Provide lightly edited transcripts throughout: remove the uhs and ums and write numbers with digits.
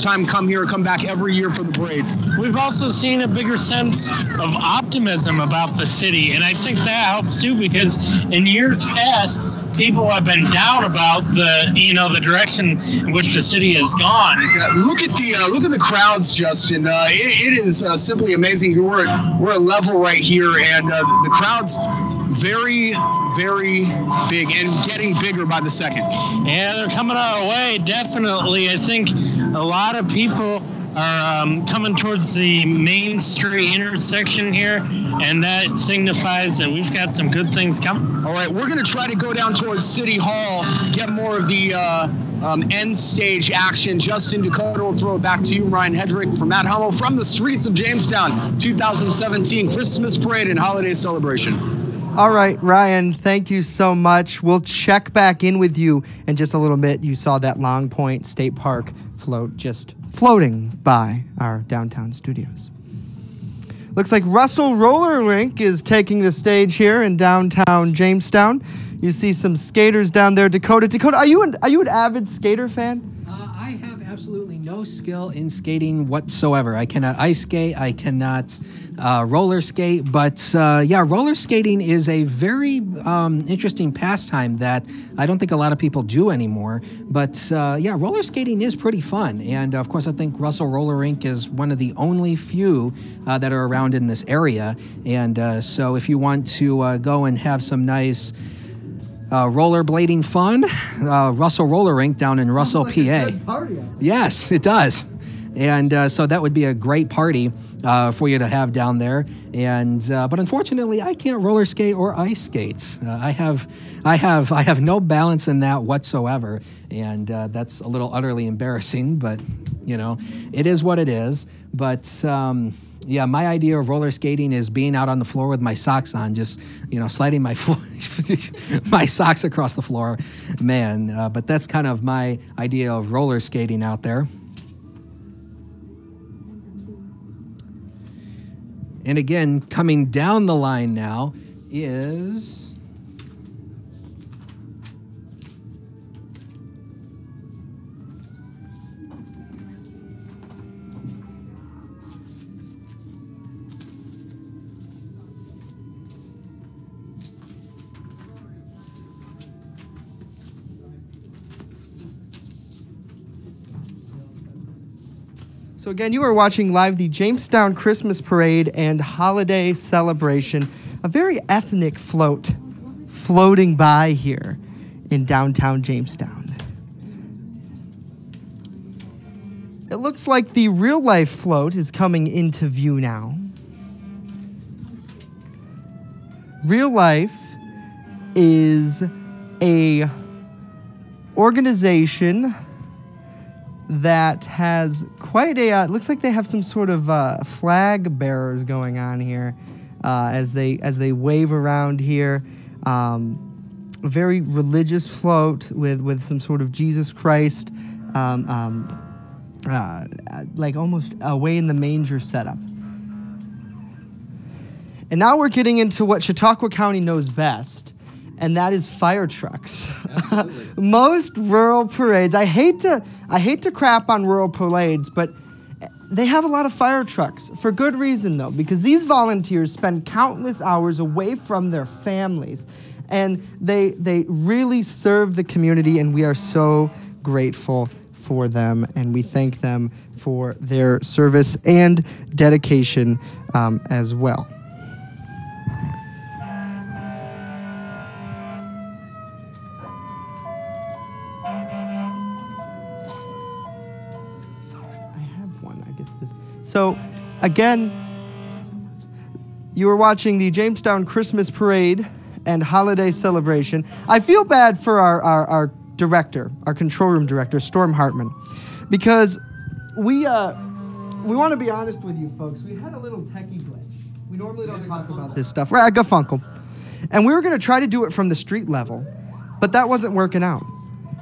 time come back every year for the parade. We've also seen a bigger sense of optimism about the city, and I think that helps too, because in years past, people have been down about the direction in which the city has gone. Yeah, look at the crowds, Justin. It is simply amazing. We're at level right here, and the crowd's very, very big and getting bigger by the second. Yeah, they're coming our way, definitely. I think a lot of people are coming towards the Main Street intersection here, and that signifies that we've got some good things coming. All right, we're going to try to go down towards City Hall, get more of the end stage action. Justin, Dakota will throw it back to you. Ryan Hedrick from Matt Hummel from the streets of Jamestown, 2017 Christmas Parade and Holiday Celebration. All right, Ryan, thank you so much. We'll check back in with you in just a little bit. You saw that Long Point State Park float just floating by our downtown studios. Looks like Russell Roller Rink is taking the stage here in downtown Jamestown. You see some skaters down there. Dakota, are you an avid skater fan? I have absolutely no skill in skating whatsoever. I cannot ice skate. I cannot roller skate. But roller skating is a very interesting pastime that I don't think a lot of people do anymore. But roller skating is pretty fun. And of course, I think Russell Roller Rink is one of the only few that are around in this area. And so if you want to go and have some nice rollerblading fun, Russell Roller Rink down in Russell, PA. A good party. Yes, it does. And so that would be a great party for you to have down there. And but unfortunately, I can't roller skate or ice skate. I have no balance in that whatsoever, and that's a little utterly embarrassing. But it is what it is. But my idea of roller skating is being out on the floor with my socks on, just sliding my my socks across the floor, man. But that's kind of my idea of roller skating out there. And again, coming down the line now is So again, you are watching live the Jamestown Christmas Parade and Holiday Celebration, a very ethnic floating by here in downtown Jamestown. It looks like the real-life float is coming into view now. Real Life is a organization that has quite a, looks like they have some sort of flag bearers going on here as they wave around here. A very religious float with some sort of Jesus Christ, like almost away in the manger setup. And now we're getting into what Chautauqua County knows best, and that is fire trucks. Absolutely. Most rural parades, I hate to crap on rural parades, but they have a lot of fire trucks for good reason though, because these volunteers spend countless hours away from their families, and they really serve the community, and we are so grateful for them, and we thank them for their service and dedication as well. So, again, you were watching the Jamestown Christmas Parade and Holiday Celebration. I feel bad for our director, our control room director, Storm Hartman, because we want to be honest with you folks. We had a little techie glitch. We normally don't talk about this stuff. Right, Gafunkel. And we were going to try to do it from the street level, but that wasn't working out.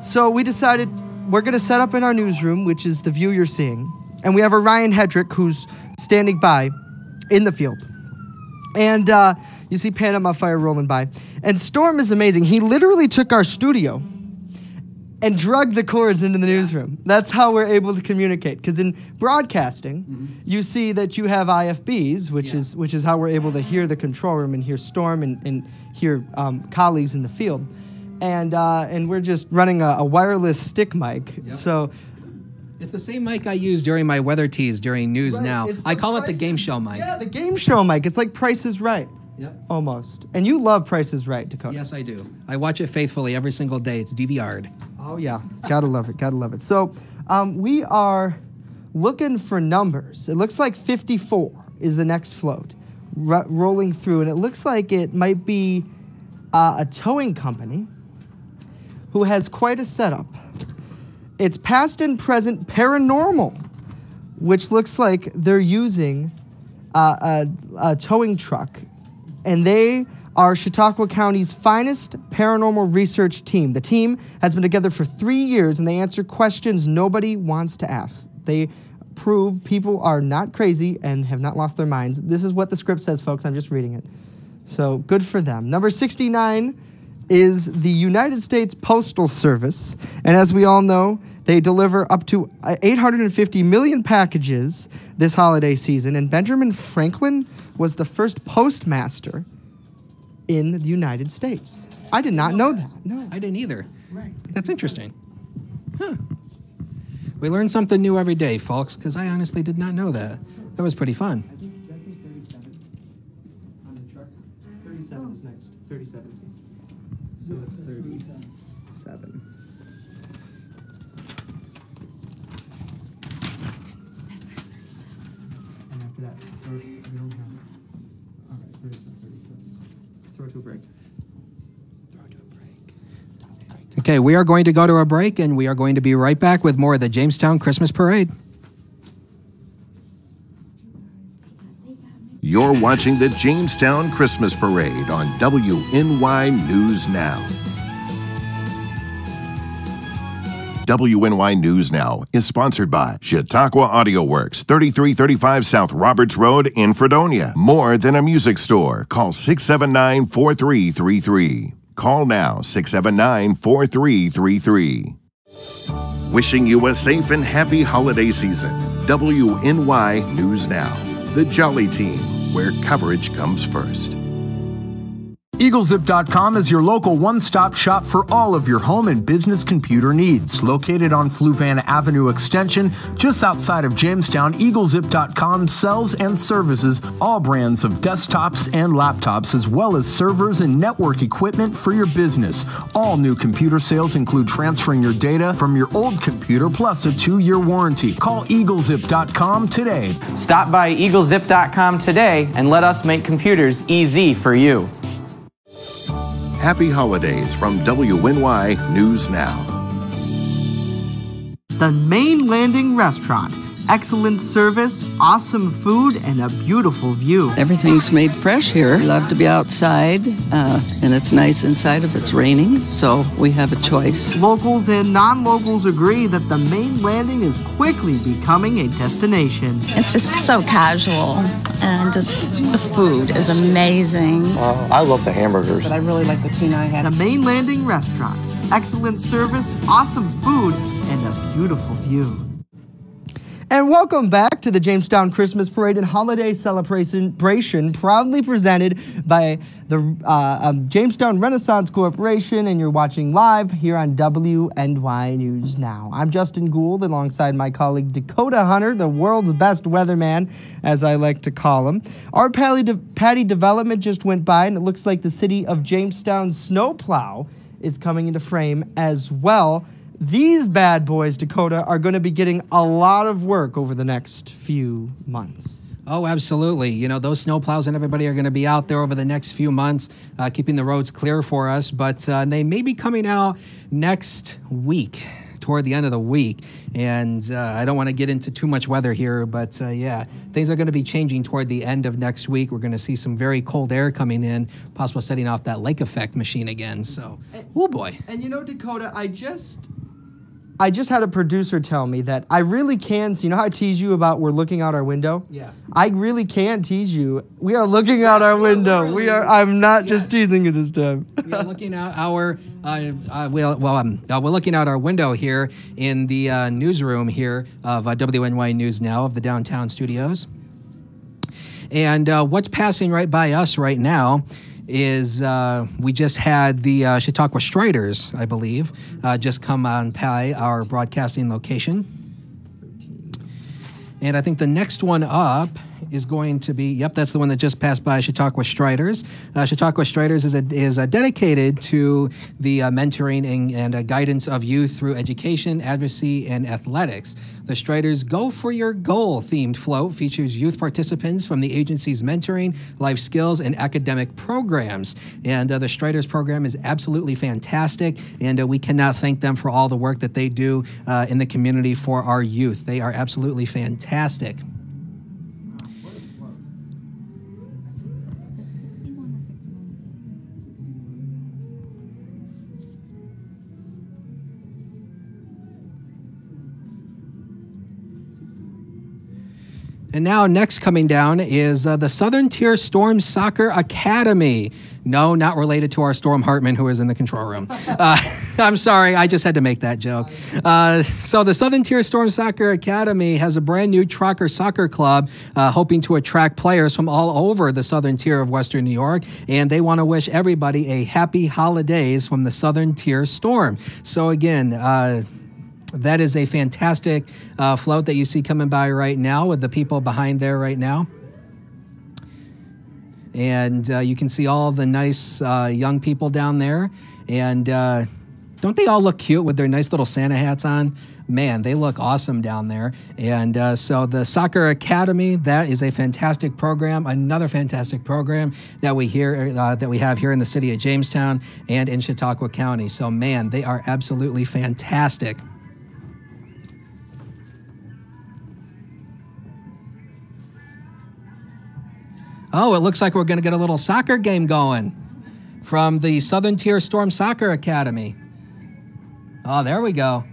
So we decided we're going to set up in our newsroom, which is the view you're seeing. And we have a Ryan Hedrick who's standing by in the field. And you see Panama Fire rolling by. And Storm is amazing. He literally took our studio and drug the cords into the newsroom. That's how we're able to communicate. Because in broadcasting, you see that you have IFBs, which is how we're able to hear the control room and hear Storm and hear colleagues in the field. And we're just running a wireless stick mic. Yep. So it's the same mic I use during my weather teas during News Now. I call it the game show mic. Yeah, the game show mic. It's like Price is Right. Yep. Almost. And you love Price is Right, Dakota. Yes, I do. I watch it faithfully every single day. It's DVR'd. Oh, yeah. Gotta love it. Gotta love it. So we are looking for numbers. It looks like 54 is the next float rolling through. And it looks like it might be a towing company who has quite a setup. It's past and present paranormal, which looks like they're using a towing truck. And they are Chautauqua County's finest paranormal research team. The team has been together for 3 years, and they answer questions nobody wants to ask. They prove people are not crazy and have not lost their minds. This is what the script says, folks. I'm just reading it. So good for them. Number 69 is the United States Postal Service. And as we all know, they deliver up to 850 million packages this holiday season. And Benjamin Franklin was the first postmaster in the United States. I did not know that. No. I didn't either. Right. That's interesting. Huh. We learn something new every day, folks, because I honestly did not know that. That was pretty fun. I think that's 37 on the truck. 37 is next. 37. So it's 37. And after that, we don't have. All right, there's the 37. Throw it to a break. Okay, we are going to go to a break, and we are going to be right back with more of the Jamestown Christmas Parade. You're watching the Jamestown Christmas Parade on WNY News Now. WNY News Now is sponsored by Chautauqua Audio Works, 3335 South Roberts Road in Fredonia. More than a music store. Call 679-4333. Call now, 679-4333. Wishing you a safe and happy holiday season. WNY News Now. The Jolly Team, where coverage comes first. EagleZip.com is your local one-stop shop for all of your home and business computer needs. Located on Fluvan Avenue Extension, just outside of Jamestown, EagleZip.com sells and services all brands of desktops and laptops, as well as servers and network equipment for your business. All new computer sales include transferring your data from your old computer, plus a 2-year warranty. Call EagleZip.com today. Stop by EagleZip.com today and let us make computers easy for you. Happy holidays from WNY News Now. The Main Landing Restaurant. Excellent service, awesome food, and a beautiful view. Everything's made fresh here. We love to be outside, and it's nice inside if it's raining, so we have a choice. Locals and non-locals agree that the Main Landing is quickly becoming a destination. It's just so casual, and just the food is amazing. I love the hamburgers. But I really like the tuna I had. The Main Landing Restaurant. Excellent service, awesome food, and a beautiful view. And welcome back to the Jamestown Christmas Parade and Holiday Celebration, proudly presented by the Jamestown Renaissance Corporation, and you're watching live here on WNY News Now. I'm Justin Gould, alongside my colleague Dakota Hunter, the world's best weatherman, as I like to call him. Our Patty development just went by, and it looks like the city of Jamestown snowplow is coming into frame as well. These bad boys, Dakota, are going to be getting a lot of work over the next few months. Oh, absolutely. You know, those snowplows and everybody are going to be out there over the next few months, keeping the roads clear for us. But they may be coming out next week, toward the end of the week. And I don't want to get into too much weather here, but yeah, things are going to be changing toward the end of next week. We're going to see some very cold air coming in, possibly setting off that lake effect machine again. So, oh boy. And you know, Dakota, I just had a producer tell me that I really can see. You know how I tease you about we're looking out our window? Yeah. I really can tease you. We are looking out our window. We are. I'm not just teasing you this time. We are looking out our. We're looking out our window here in the newsroom here of WNY News Now of the downtown studios. And what's passing right by us right now is we just had the Chautauqua Striders, I believe, just come on by our broadcasting location. And I think the next one up is going to be, yep, that's the one that just passed by, Chautauqua Striders. Chautauqua Striders is dedicated to the mentoring and guidance of youth through education, advocacy, and athletics. The Striders Go For Your Goal themed float features youth participants from the agency's mentoring, life skills, and academic programs. And the Striders program is absolutely fantastic, and we cannot thank them for all the work that they do in the community for our youth. They are absolutely fantastic. And now next coming down is the Southern Tier Storm Soccer Academy. No, not related to our Storm Hartman, who is in the control room. I'm sorry, I just had to make that joke. So the Southern Tier Storm Soccer Academy has a brand new Trucker Soccer Club hoping to attract players from all over the Southern Tier of Western New York. And they want to wish everybody a happy holidays from the Southern Tier Storm. So again, that is a fantastic float that you see coming by right now with the people behind there right now. And you can see all the nice young people down there. And don't they all look cute with their nice little Santa hats on? Man, they look awesome down there. And so the Soccer Academy, that is a fantastic program, another fantastic program that we have here in the city of Jamestown and in Chautauqua County. So man, they are absolutely fantastic. Oh, it looks like we're going to get a little soccer game going from the Southern Tier Storm Soccer Academy. Oh, there we go.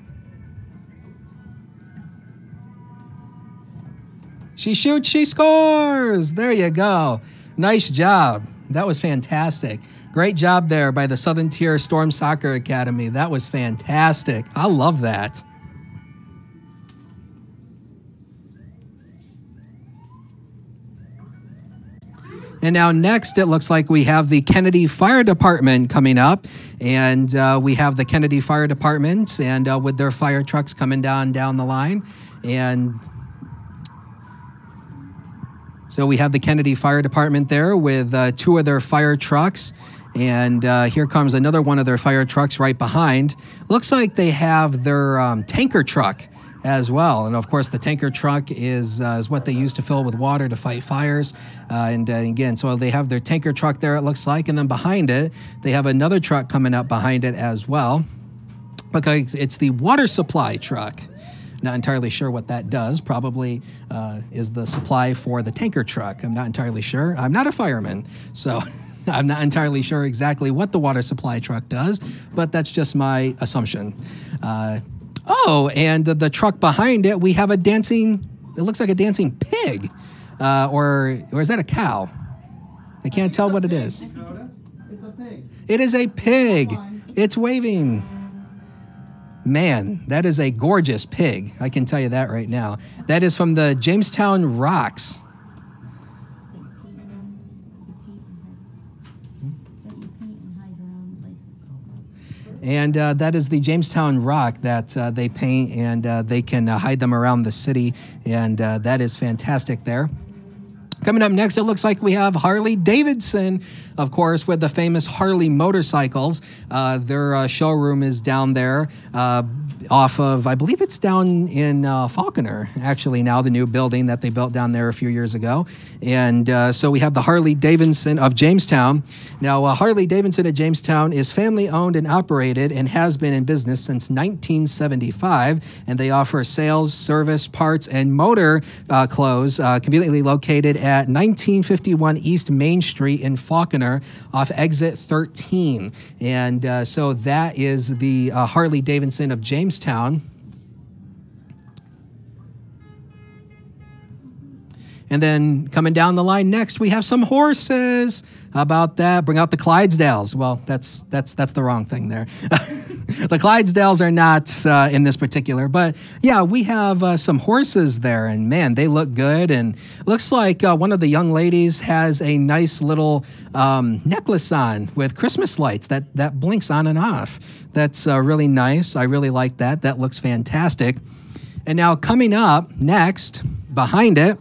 She shoots, she scores. There you go. Nice job. That was fantastic. Great job there by the Southern Tier Storm Soccer Academy. That was fantastic. I love that. And now next, it looks like we have the Kennedy Fire Department coming up. And we have the Kennedy Fire Department and with their fire trucks coming down the line. And so we have the Kennedy Fire Department there with two of their fire trucks. And here comes another one of their fire trucks right behind. Looks like they have their tanker truck as well. And of course, the tanker truck is what they use to fill with water to fight fires. And again, so they have their tanker truck there, it looks like. And then behind it, they have another truck coming up behind it as well. Because it's the water supply truck. Not entirely sure what that does. Probably is the supply for the tanker truck. I'm not entirely sure. I'm not a fireman, so I'm not entirely sure exactly what the water supply truck does, but that's just my assumption. Oh, and the truck behind it, we have it looks like a dancing pig. Or is that a cow? I can't tell what it is. It's a pig. It is a pig. It's waving. Man, that is a gorgeous pig. I can tell you that right now. That is from the Jamestown Rocks. And that is the Jamestown Rock that they paint, and they can hide them around the city, and that is fantastic there. Coming up next, it looks like we have Harley Davidson, of course, with the famous Harley motorcycles. Their showroom is down there off of, I believe it's down in Falconer, actually now, the new building that they built down there a few years ago. And so we have the Harley Davidson of Jamestown. Now, Harley Davidson of Jamestown is family owned and operated and has been in business since 1975. And they offer sales, service, parts, and motor clothes conveniently located at 1951 East Main Street in Falconer off exit 13. And so that is the Harley Davidson of Jamestown. And then coming down the line next, we have some horses. How about that? Bring out the Clydesdales. Well, that's the wrong thing there. The Clydesdales are not in this particular, but yeah, we have some horses there, and man, they look good. And looks like one of the young ladies has a nice little necklace on with Christmas lights that blinks on and off. That's really nice. I really like that. That looks fantastic. And now coming up next, behind it,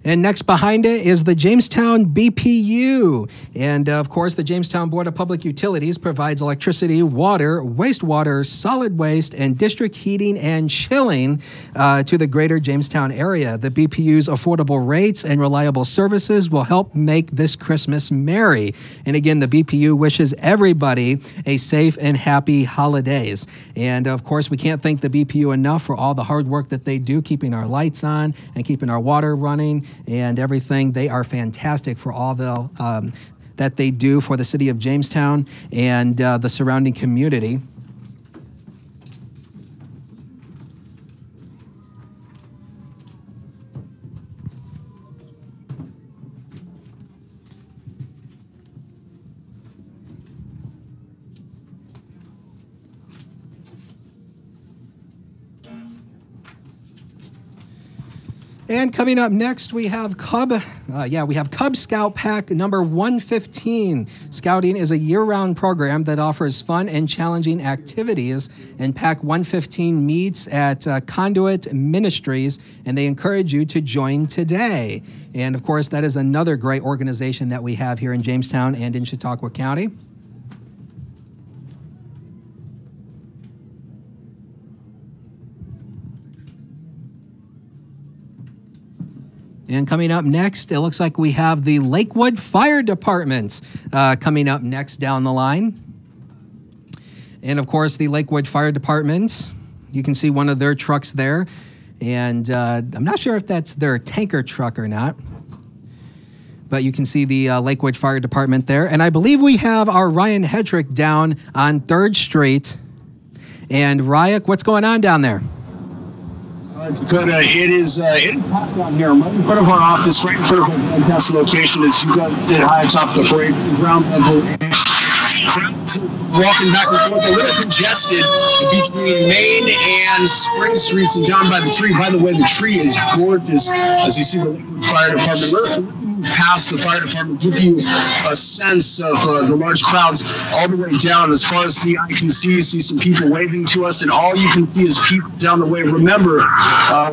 and next behind it is the Jamestown BPU. And of course, the Jamestown Board of Public Utilities provides electricity, water, wastewater, solid waste, and district heating and chilling to the greater Jamestown area. The BPU's affordable rates and reliable services will help make this Christmas merry. And again, the BPU wishes everybody a safe and happy holidays. And of course, we can't thank the BPU enough for all the hard work that they do, keeping our lights on and keeping our water running and everything. They are fantastic for all the that they do for the city of Jamestown and the surrounding community. And coming up next, we have Cub Scout Pack number 115. Scouting is a year-round program that offers fun and challenging activities. And Pack 115 meets at Conduit Ministries, and they encourage you to join today. And of course, that is another great organization that we have here in Jamestown and in Chautauqua County. And coming up next, it looks like we have the Lakewood Fire Department coming up next down the line. And of course, the Lakewood Fire Department, you can see one of their trucks there. And I'm not sure if that's their tanker truck or not. But you can see the Lakewood Fire Department there. And I believe we have our Ryan Hedrick down on 3rd Street. And Ryak, what's going on down there? Dakota, it is packed down here. I'm right in front of our office, right in front of our broadcast location. As you guys sit high atop the parade ground level, crowds walking back and forth, a little congested between Main and Spring Streets and down by the tree. By the way, the tree is gorgeous. As you see the Lakewood Fire Department, let me move past the fire department, give you a sense of the large crowds all the way down. As far as the eye can see some people waving to us, and all you can see is people down the way. Remember,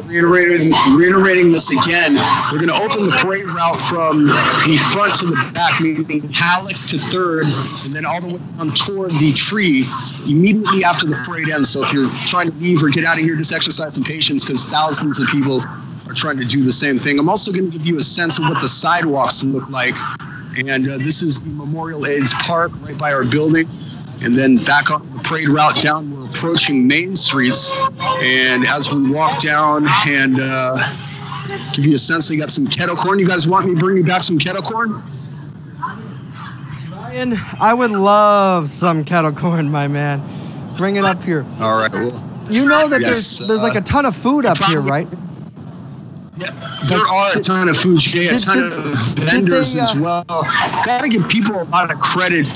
reiterating this again, we're going to open the parade route from the front to the back, meaning Halleck to 3rd, and then all the way down toward the tree immediately after the parade ends. So if you're trying to leave or get out of here, just exercise some patience, because thousands of people are trying to do the same thing. I'm also going to give you a sense of what the sidewalks look like. And this is the Memorial Aids Park right by our building. And then back on the parade route down, we're approaching Main Streets. And as we walk down and give you a sense, they got some kettle corn. You guys want me to bring you back some kettle corn? Ryan, I would love some kettle corn, my man. Bring it up here. All right. Well, you know that there's like a ton of food up here, right? Yeah, there are a ton of food, Jay, a ton of vendors as well. Got to give people a lot of credit.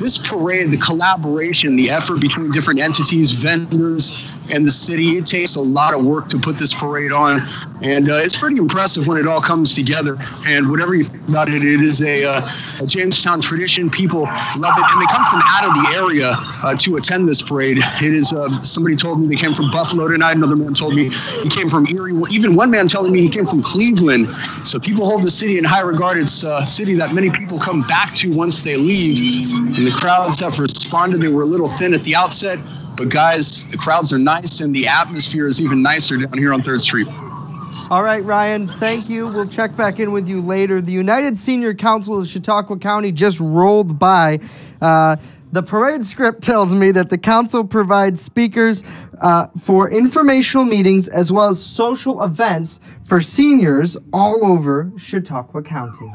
This parade, the collaboration, the effort between different entities, vendors, and the city, it takes a lot of work to put this parade on. And it's pretty impressive when it all comes together. And whatever you think about it, it is a Jamestown tradition. People love it. And they come from out of the area to attend this parade. It is, somebody told me they came from Buffalo tonight. Another man told me he came from Erie. Even one man telling me he came from Cleveland. So people hold the city in high regard. It's a city that many people come back to once they leave. And the crowds have responded. They were a little thin at the outset. But guys, the crowds are nice, and the atmosphere is even nicer down here on 3rd Street. All right, Ryan, thank you. We'll check back in with you later. The United Senior Council of Chautauqua County just rolled by. The parade script tells me that the council provides speakers for informational meetings as well as social events for seniors all over Chautauqua County.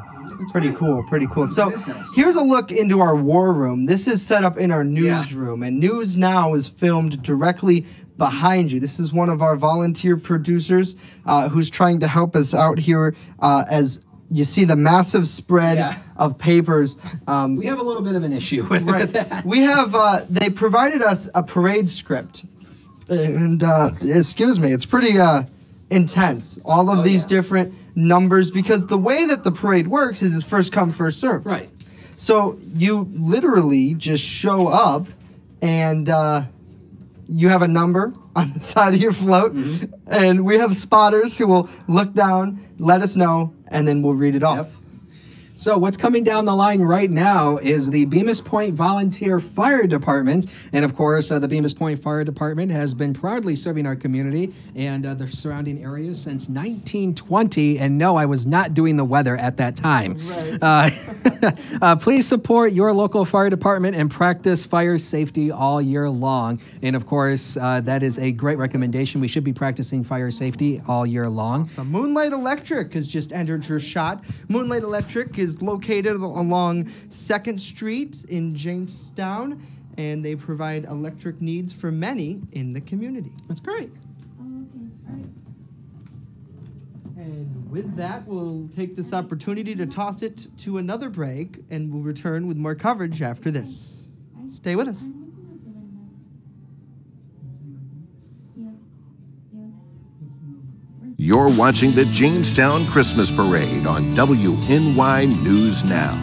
Pretty cool, pretty cool. So here's a look into our war room. This is set up in our newsroom, and News Now is filmed directly behind you. This is one of our volunteer producers who's trying to help us out here as you see the massive spread of papers. We have a little bit of an issue with that. We have, they provided us a parade script. And, excuse me, it's pretty intense. All of these different numbers, because the way that the parade works is it's first come, first served. Right. So you literally just show up and you have a number on the side of your float, and we have spotters who will look down, let us know, and then we'll read it off. Yep. So what's coming down the line right now is the Bemis Point Volunteer Fire Department. And of course, the Bemis Point Fire Department has been proudly serving our community and the surrounding areas since 1920. And no, I was not doing the weather at that time. Right. Please support your local fire department and practice fire safety all year long. And of course, that is a great recommendation. We should be practicing fire safety all year long. So Moonlight Electric has just entered your shot. Moonlight Electric is located along 2nd Street in Jamestown, and they provide electric needs for many in the community. That's great. And with that, we'll take this opportunity to toss it to another break, and we'll return with more coverage after this. Stay with us. You're watching the Jamestown Christmas Parade on WNY News Now.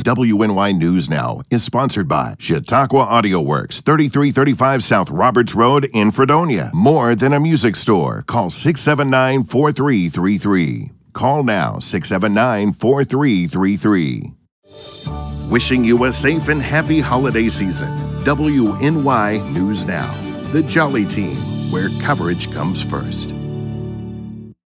WNY News Now is sponsored by Chautauqua Audio Works, 3335 South Roberts Road in Fredonia. More than a music store. Call 679-4333. Call now, 679-4333. Wishing you a safe and happy holiday season. WNY News Now, the Jolly Team, where coverage comes first.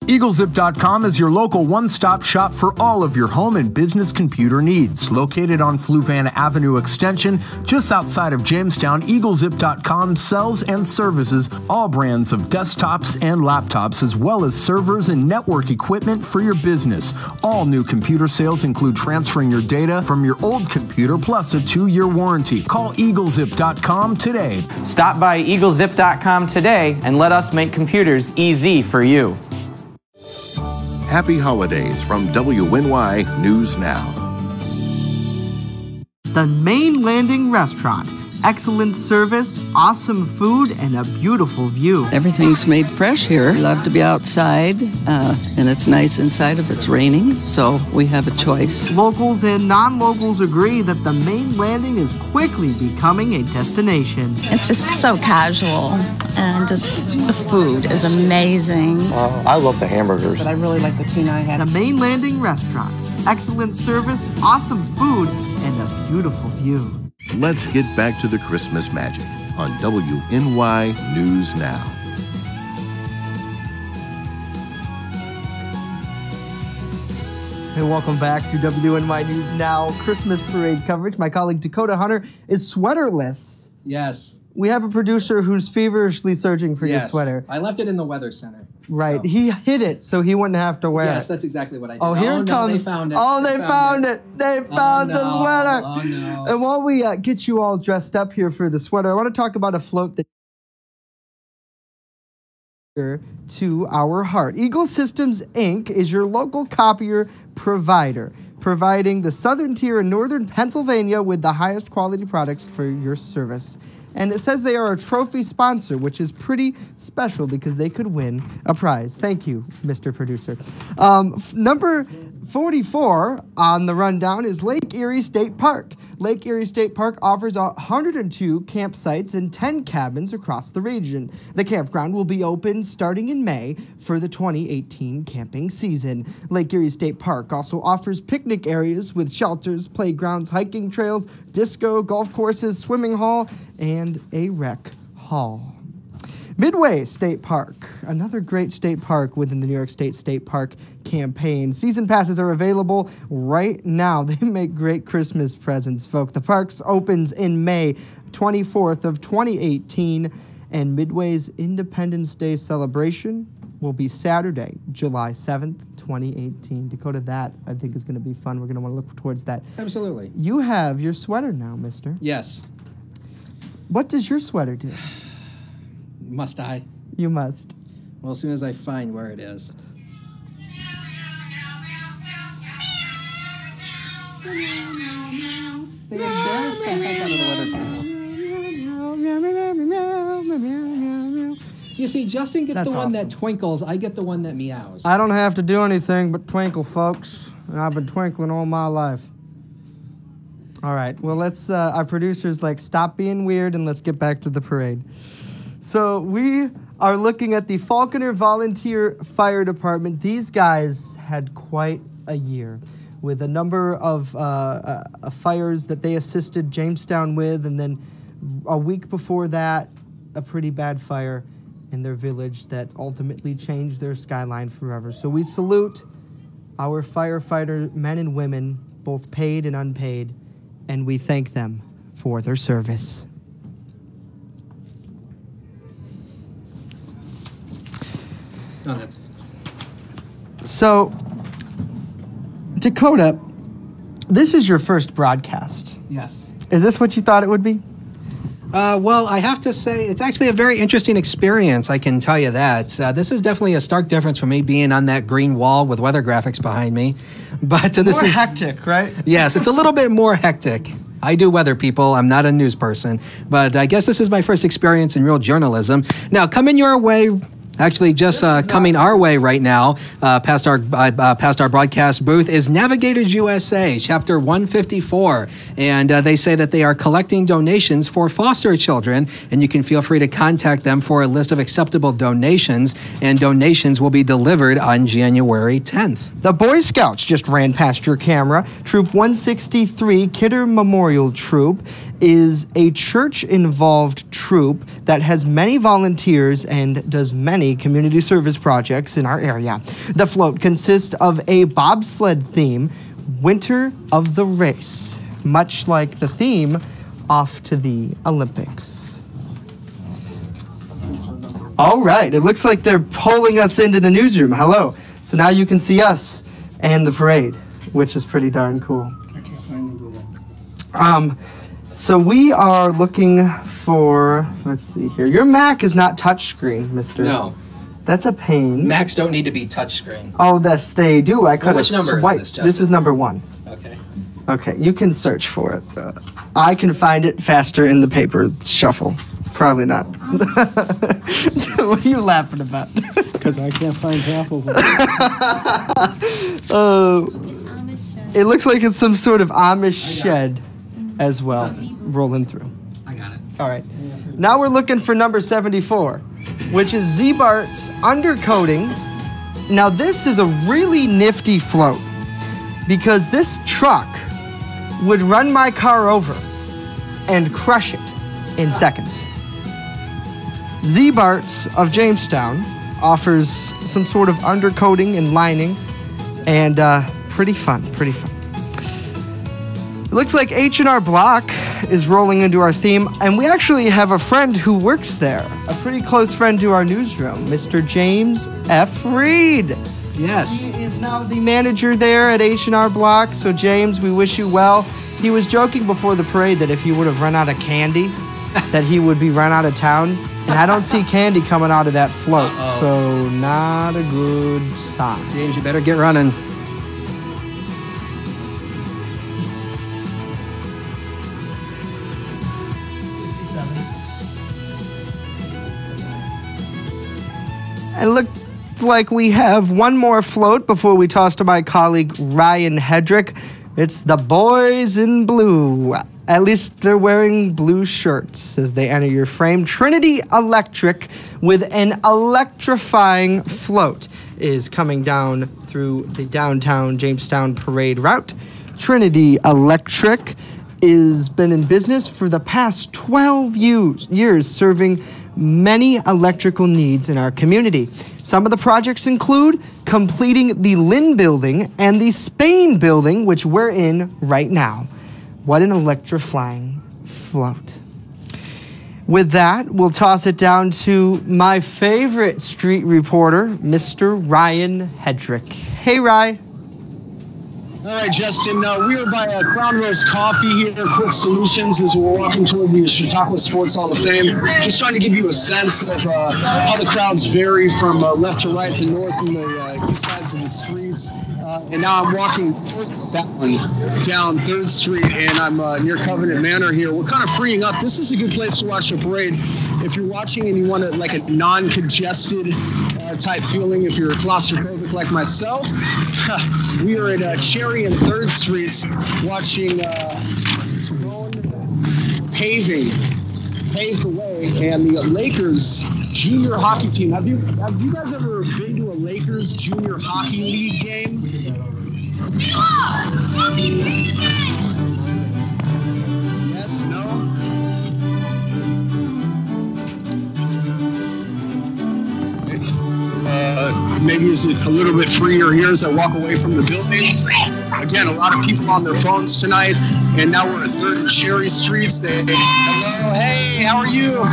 EagleZip.com is your local one-stop shop for all of your home and business computer needs. Located on Fluvanna Avenue Extension, just outside of Jamestown, EagleZip.com sells and services all brands of desktops and laptops, as well as servers and network equipment for your business. All new computer sales include transferring your data from your old computer plus a 2-year warranty. Call EagleZip.com today. Stop by EagleZip.com today and let us make computers easy for you. Happy holidays from WNY News Now. The Main Landing Restaurant. Excellent service, awesome food, and a beautiful view. Everything's made fresh here. We love to be outside, and it's nice inside if it's raining, so we have a choice. Locals and non-locals agree that the Main Landing is quickly becoming a destination. It's just so casual, and just the food is amazing. I love the hamburgers. But I really like the tuna I had. The Main Landing Restaurant. Excellent service, awesome food, and a beautiful view. Let's get back to the Christmas magic on WNY News Now. Hey, welcome back to WNY News Now Christmas Parade coverage. My colleague Dakota Hunter is sweaterless. Yes. We have a producer who's feverishly searching for your sweater. I left it in the weather center. Right. So. He hid it so he wouldn't have to wear it. Yes, that's exactly what I did. Oh, here it comes. They found it. Oh, they found it. They found the sweater. Oh, no. And while we get you all dressed up here for the sweater, I want to talk about a float that to our heart. Eagle Systems, Inc. is your local copier provider, providing the southern tier in northern Pennsylvania with the highest quality products for your service. And it says they are a trophy sponsor, which is pretty special because they could win a prize. Thank you, Mr. Producer. Number 44 on the rundown is Lake Erie State Park. Lake Erie State Park offers 102 campsites and 10 cabins across the region. The campground will be open starting in May for the 2018 camping season. Lake Erie State Park also offers picnic areas with shelters, playgrounds, hiking trails, disco, golf courses, swimming hall, and a rec hall. Midway State Park, another great state park within the New York State State Park campaign. Season passes are available right now. They make great Christmas presents, folks. The park opens in May 24th of 2018, and Midway's Independence Day celebration will be Saturday, July 7th, 2018. Dakota, that I think is going to be fun. We're going to want to look towards that. Absolutely. You have your sweater now, mister. Yes. What does your sweater do? Must I? You must. Well, as soon as I find where it is. They embarrassed the heck out of the weather people. You see, Justin gets That's the one awesome. that twinkles. I get the one that meows. I don't have to do anything but twinkle, folks. And I've been twinkling all my life. All right. Well, let's, our producer's like, stop being weird and let's get back to the parade. So we are looking at the Falconer Volunteer Fire Department. These guys had quite a year with a number of fires that they assisted Jamestown with. And then a week before that, a pretty bad fire in their village that ultimately changed their skyline forever. So we salute our firefighter men and women, both paid and unpaid, and we thank them for their service. Oh, that's... So, Dakota, this is your first broadcast. Yes. Is this what you thought it would be? Well, I have to say, it's actually a very interesting experience, I can tell you that. This is definitely a stark difference from me being on that green wall with weather graphics behind me. But this More is hectic, right? Yes, it's a little bit more hectic. I do weather, people. I'm not a news person. But I guess this is my first experience in real journalism. Now, coming your way... Actually, just coming our way right now, past our broadcast booth, is Navigators USA, Chapter 154. And they say that they are collecting donations for foster children, and you can feel free to contact them for a list of acceptable donations, and donations will be delivered on January 10th. The Boy Scouts just ran past your camera. Troop 163, Kidder Memorial Troop, is a church-involved troop that has many volunteers and does many community service projects in our area. The float consists of a bobsled theme, Winter of the Race, much like the theme Off to the Olympics. All right, it looks like they're pulling us into the newsroom. Hello. So now you can see us and the parade, which is pretty darn cool. So we are looking for, let's see here. Your Mac is not touchscreen, mister. No. That's a pain. Macs don't need to be touchscreen. Oh, yes, they do. I could have which number swiped. is this, Justin? This is number 1. Okay. Okay, you can search for it. I can find it faster in the paper shuffle. Probably not. What are you laughing about? Because I can't find half of them. It looks like it's some sort of Amish shed as well, rolling through. I got it. All right. Now we're looking for number 74, which is Z-Bart's undercoating. Now this is a really nifty float because this truck would run my car over and crush it in seconds. Z-Bart's of Jamestown offers some sort of undercoating and lining, and pretty fun, pretty fun. It looks like H&R Block is rolling into our theme, and we actually have a friend who works there, a pretty close friend to our newsroom, Mr. James F. Reed. Yes. He is now the manager there at H&R Block, so James, we wish you well. He was joking before the parade that if he would have run out of candy, that he would be run out of town, and I don't see candy coming out of that float, so not a good sign. James, you better get running. It looks like we have one more float before we toss to my colleague Ryan Hedrick. It's the Boys in Blue. At least they're wearing blue shirts as they enter your frame. Trinity Electric with an electrifying float is coming down through the downtown Jamestown parade route. Trinity Electric has been in business for the past 12 years serving many electrical needs in our community. Some of the projects include completing the Lynn building and the Spain building, which we're in right now. What an electrifying float. With that, we'll toss it down to my favorite street reporter, Mr. Ryan Hedrick. Hey, Rye. All right, Justin, we are by Crown Rose Coffee here, Quick Solutions, as we're walking toward the Chautauqua Sports Hall of Fame. Just trying to give you a sense of how the crowds vary from left to right, the north and the east sides of the streets. And now I'm walking that one down 3rd Street, and I'm near Covenant Manor here. We're kind of freeing up. This is a good place to watch a parade. If you're watching and you want a non-congested type feeling, if you're claustrophobic like myself, we are at Cherry and 3rd Streets watching paved the way, and the Lakers junior hockey team. Have you guys ever been to a Lakers junior hockey league game? Yes, no? Maybe is it a little bit freer here as I walk away from the building? Again, a lot of people on their phones tonight, and now we're at 3rd and Cherry Streets. Hello, hey, how are you?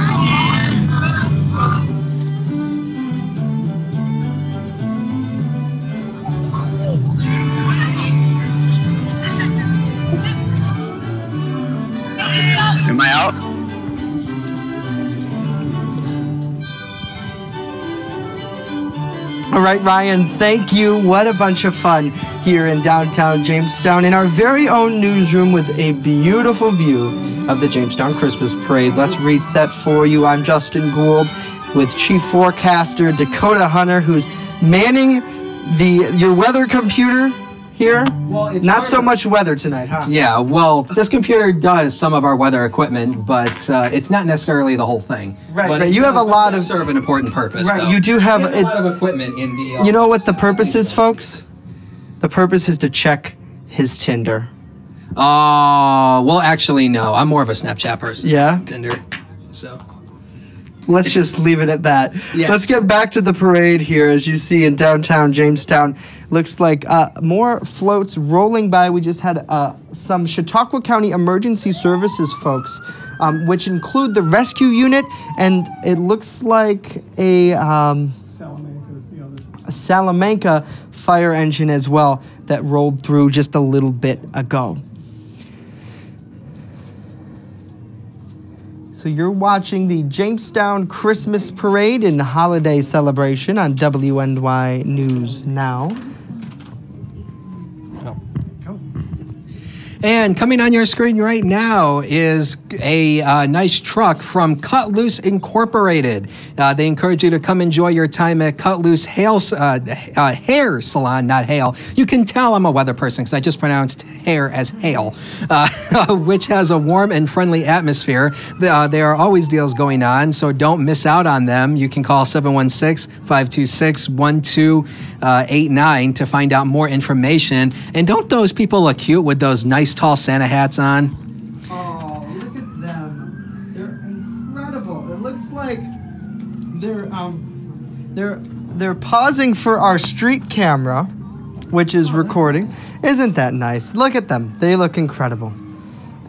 Am I out? All right, Ryan, thank you. What a bunch of fun here in downtown Jamestown in our very own newsroom with a beautiful view of the Jamestown Christmas Parade. Let's reset for you. I'm Justin Gould with Chief Forecaster Dakota Hunter, who's manning your weather computer here. Well, it's not so much weather tonight, huh? Yeah, well, this computer does some of our weather equipment, but it's not necessarily the whole thing. Right, but but you have a lot of... serve an important purpose, Right, though. you do have... a lot of equipment in the... You know what the purpose is, folks? The purpose is to check his Tinder. Well, actually, no. I'm more of a Snapchat person. Yeah? Tinder, so... Let's just leave it at that. Yes. Let's get back to the parade here. As you see in downtown Jamestown, looks like more floats rolling by. We just had some Chautauqua County Emergency Services folks, which include the rescue unit, and it looks like a Salamanca fire engine as well that rolled through just a little bit ago. So you're watching the Jamestown Christmas Parade and Holiday Celebration on WNY News Now. And coming on your screen right now is a nice truck from Cut Loose Incorporated. They encourage you to come enjoy your time at Cut Loose Hair Salon, not hail. You can tell I'm a weather person because I just pronounced hair as hail, which has a warm and friendly atmosphere. There are always deals going on, so don't miss out on them. You can call 716-526-1289 to find out more information. And don't those people look cute with those nice tall Santa hats on? Oh, look at them. They're incredible. It looks like they're pausing for our street camera, which is recording. Nice. Isn't that nice? Look at them. They look incredible.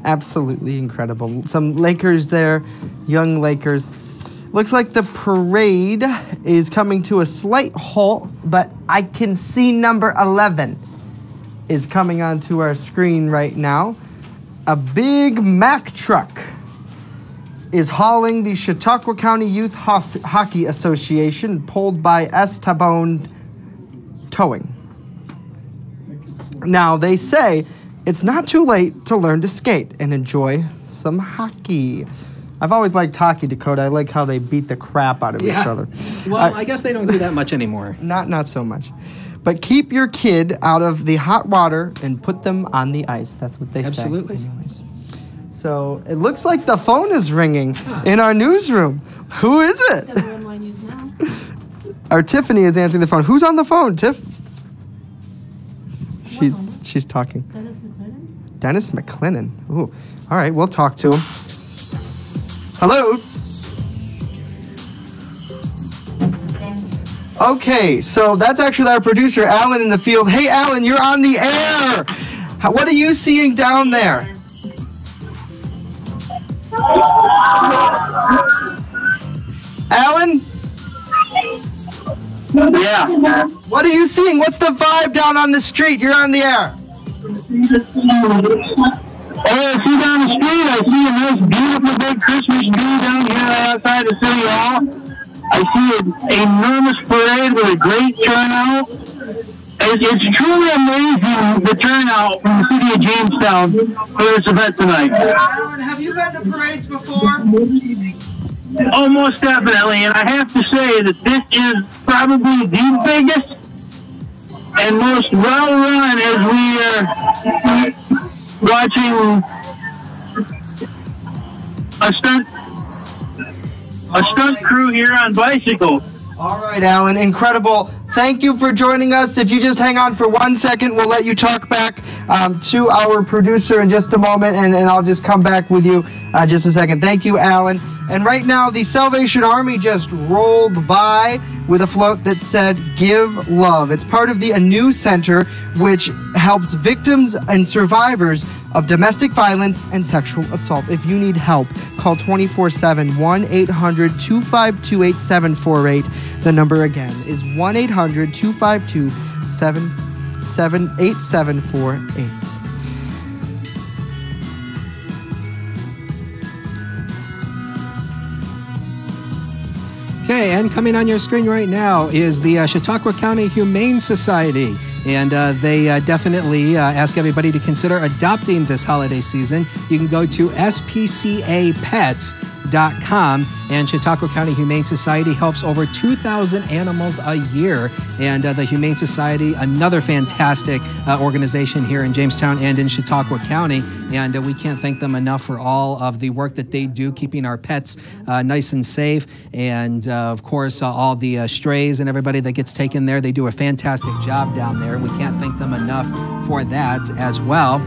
Absolutely incredible. Some Lakers there, young Lakers. Looks like the parade is coming to a slight halt, but I can see number 11 is coming onto our screen right now. A big Mack truck is hauling the Chautauqua County Youth Hockey Association, pulled by Tabone Towing. Now, they say it's not too late to learn to skate and enjoy some hockey. I've always liked hockey, Dakota. I like how they beat the crap out of each other. Well, I guess they don't do that much anymore. Not so much. But keep your kid out of the hot water and put them on the ice. That's what they say. Absolutely. Anyways. So it looks like the phone is ringing in our newsroom. Who is it? WNY News Now. Our Tiffany is answering the phone. Who's on the phone, Tiff? She's talking. Dennis McLennan. Dennis McLennan. Ooh. All right, we'll talk to him. Hello? Okay, so that's actually our producer, Alan, in the field. Hey, Alan, you're on the air. What are you seeing down there? Alan? Yeah. What are you seeing? What's the vibe down on the street? You're on the air. Oh, I see down the street, I see a nice, beautiful, big Christmas tree down here outside the City Hall. I see an enormous parade with a great turnout. It's truly amazing, the turnout from the city of Jamestown for this event tonight. Alan, have you been to parades before? Oh, most definitely, and I have to say that this is probably the biggest and most well-run as we are watching a stunt crew here on bicycles. All right, Alan, incredible. Thank you for joining us. If you just hang on for 1 second, we'll let you talk back to our producer in just a moment, and I'll just come back with you just a second. Thank you, Alan. And right now, the Salvation Army just rolled by with a float that said, "Give Love." It's part of the ANEW Center, which helps victims and survivors of domestic violence and sexual assault. If you need help, call 24/7, 1-800-252-8748. The number again is 1-800-252-8748. Okay, and coming on your screen right now is the Chautauqua County Humane Society. And they definitely ask everybody to consider adopting this holiday season. You can go to spcapets.com, and Chautauqua County Humane Society helps over 2,000 animals a year. And the Humane Society, another fantastic organization here in Jamestown and in Chautauqua County. And we can't thank them enough for all of the work that they do, keeping our pets nice and safe. And of course, all the strays and everybody that gets taken there, they do a fantastic job down there. We can't thank them enough for that as well.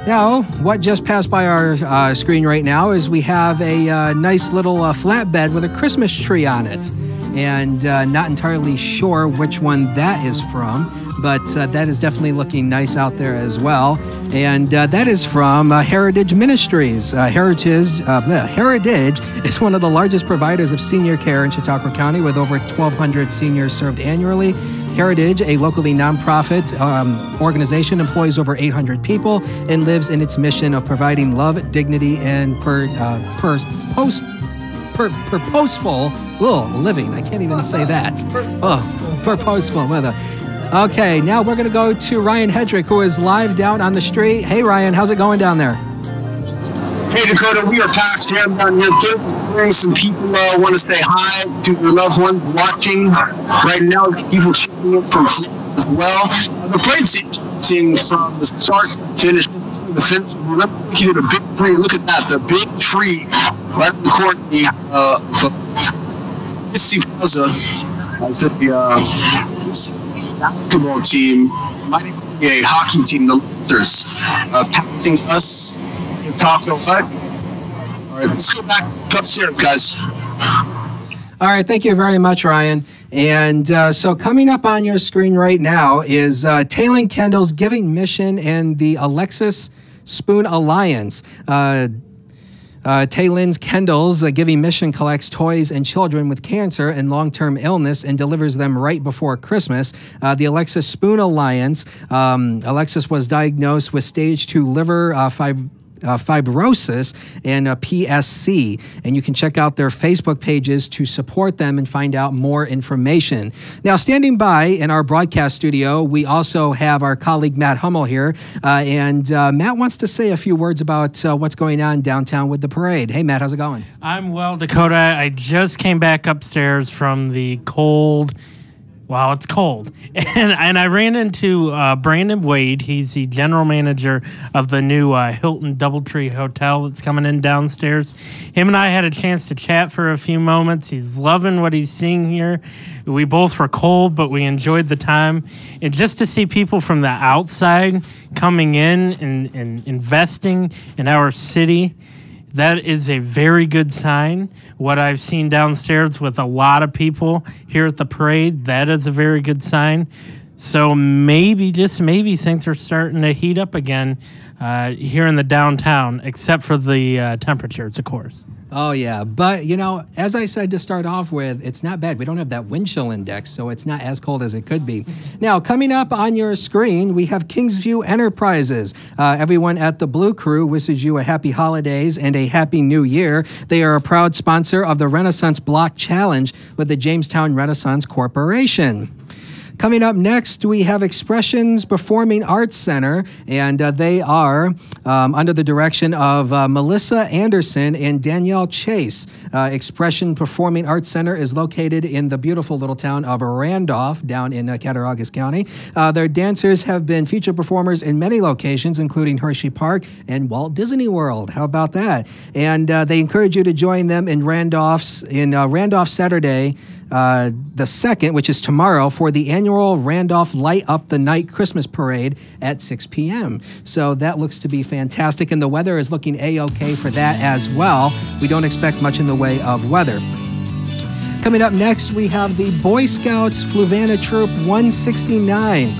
Now, what just passed by our screen right now is we have a nice little flatbed with a Christmas tree on it. And not entirely sure which one that is from, but that is definitely looking nice out there as well. And that is from Heritage Ministries. Heritage is one of the largest providers of senior care in Chautauqua County, with over 1,200 seniors served annually. Heritage, a locally nonprofit organization, employs over 800 people and lives in its mission of providing love, dignity, and purposeful living. I can't even say that. Purposeful weather. Okay, now we're going to go to Ryan Hedrick, who is live down on the street. Hey, Ryan, how's it going down there? Hey, Dakota, we are packed down here. Some people want to say hi to their loved ones watching right now. People checking in from Florida as well. The parade seeing from the start to the finish. The finish. Let me take you to the big tree. Look at that, the big tree right in the corner of Mississippi Plaza. I said the basketball team might even be a hockey team, the Lancers, passing us. Talk All right, let's go back upstairs, guys. All right, thank you very much, Ryan. And so coming up on your screen right now is Taylin Kendall's Giving Mission and the Alexis Spoon Alliance. Taylin Kendall's Giving Mission collects toys and children with cancer and long-term illness and delivers them right before Christmas. The Alexis Spoon Alliance, Alexis was diagnosed with stage 2 liver fibrosis and PSC, and you can check out their Facebook pages to support them and find out more information. Now, standing by in our broadcast studio, we also have our colleague Matt Hummel here, and Matt wants to say a few words about what's going on downtown with the parade. Hey, Matt, how's it going? I'm well, Dakota. I just came back upstairs from the cold. Wow, it's cold. And I ran into Brandon Wade. He's the general manager of the new Hilton Doubletree Hotel that's coming in downstairs. Him and I had a chance to chat for a few moments. He's loving what he's seeing here. We both were cold, but we enjoyed the time. And just to see people from the outside coming in and investing in our city, that is a very good sign. What I've seen downstairs with a lot of people here at the parade, that is a very good sign. So maybe, just maybe, things are starting to heat up again here in the downtown, except for the temperatures, of course. Oh, yeah. But, you know, as I said to start off with, it's not bad. We don't have that wind chill index, so it's not as cold as it could be. Now, coming up on your screen, we have Kingsview Enterprises. Everyone at the Blue Crew wishes you a happy holidays and a happy new year. They are a proud sponsor of the Renaissance Block Challenge with the Jamestown Renaissance Corporation. Coming up next, we have Expressions Performing Arts Center, and they are under the direction of Melissa Anderson and Danielle Chase. Expression Performing Arts Center is located in the beautiful little town of Randolph down in Cattaraugus County. Their dancers have been featured performers in many locations, including Hershey Park and Walt Disney World. How about that? And they encourage you to join them in Randolph Saturday, the 2nd, which is tomorrow, for the annual Randolph Light Up the Night Christmas Parade at 6 p.m. So that looks to be fantastic, and the weather is looking A-OK for that as well. We don't expect much in the way of weather. Coming up next, we have the Boy Scouts Fluvanna Troop 169.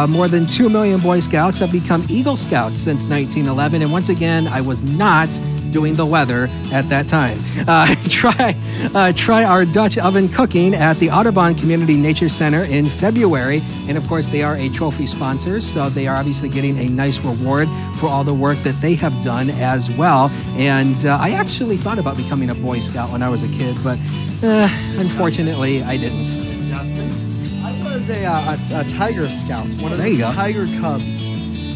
More than 2 million Boy Scouts have become Eagle Scouts since 1911, and once again, I was not doing the weather at that time. Try our Dutch oven cooking at the Audubon Community Nature Center in February. And of course, they are a trophy sponsor, so they are obviously getting a nice reward for all the work that they have done as well. And I actually thought about becoming a Boy Scout when I was a kid, but unfortunately, I didn't. I was a Tiger Scout, one of the Tiger Cubs.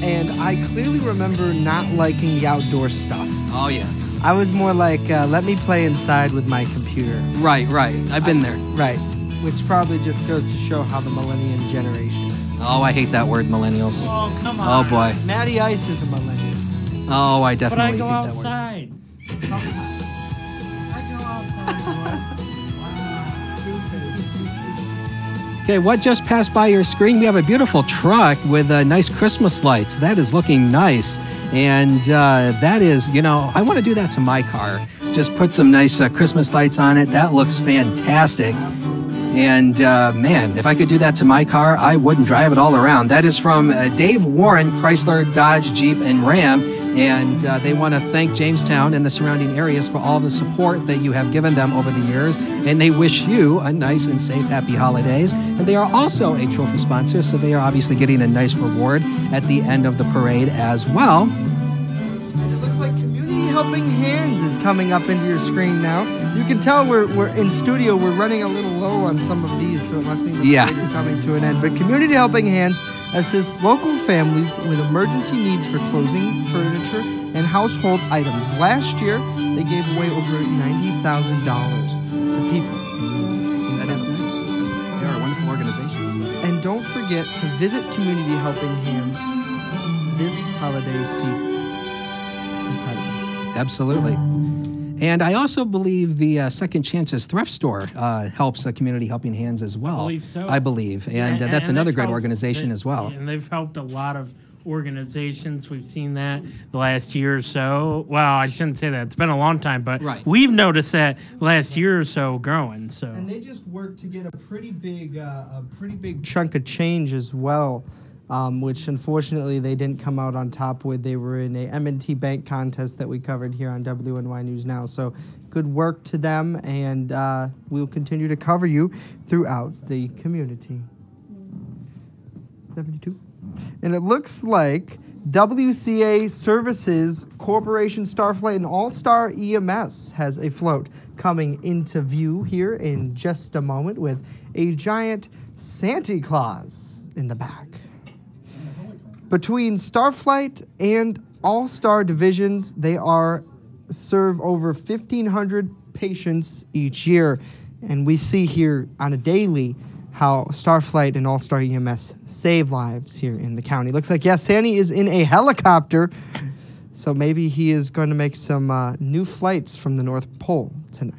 And I clearly remember not liking the outdoor stuff. Oh, yeah. I was more like, let me play inside with my computer. Right. I've been there. Right. Which probably just goes to show how the millennium generation is. Oh, I hate that word, millennials. Oh, come on. Oh, boy. Matty Ice is a millennial. Oh, I definitely hate that word. But I go outside. I go outside. Okay, what just passed by your screen? We have a beautiful truck with nice Christmas lights. That is looking nice. And that is, you know, I want to do that to my car. Just put some nice Christmas lights on it. That looks fantastic. And man, if I could do that to my car, I wouldn't drive it all around. That is from Dave Warren, Chrysler, Dodge, Jeep, and Ram. And they want to thank Jamestown and the surrounding areas for all the support that you have given them over the years. And they wish you a nice and safe, happy holidays. And they are also a trophy sponsor, so they are obviously getting a nice reward at the end of the parade as well. And it looks like Community Helping Hands is coming up into your screen now. You can tell we're in studio, we're running a little low on some of these, so it must mean the parade is coming to an end. But Community Helping Hands assists local families with emergency needs for clothing, furniture, and household items. Last year, they gave away over $90,000 to people. That is nice. They are a wonderful organization. And don't forget to visit Community Helping Hands this holiday season. Incredible. Absolutely. And I also believe the Second Chances Thrift Store helps Community Helping Hands as well. I believe so. I believe. And that's another great organization as well. And they've helped a lot of organizations. We've seen that the last year or so. Well, I shouldn't say that. It's been a long time, but we've noticed that last year or so growing. So. And they just worked to get a pretty big chunk of change as well. Which unfortunately they didn't come out on top with. They were in a M&T Bank contest that we covered here on WNY News Now. So good work to them, and we'll continue to cover you throughout the community. 72. And it looks like WCA Services Corporation Starflight and All-Star EMS has a float coming into view here in just a moment with a giant Santa Claus in the back. Between Starflight and All-Star divisions, they serve over 1,500 patients each year. And we see here on a daily how Starflight and All-Star EMS save lives here in the county. Looks like, yes, Sandy is in a helicopter. So maybe he is going to make some new flights from the North Pole tonight.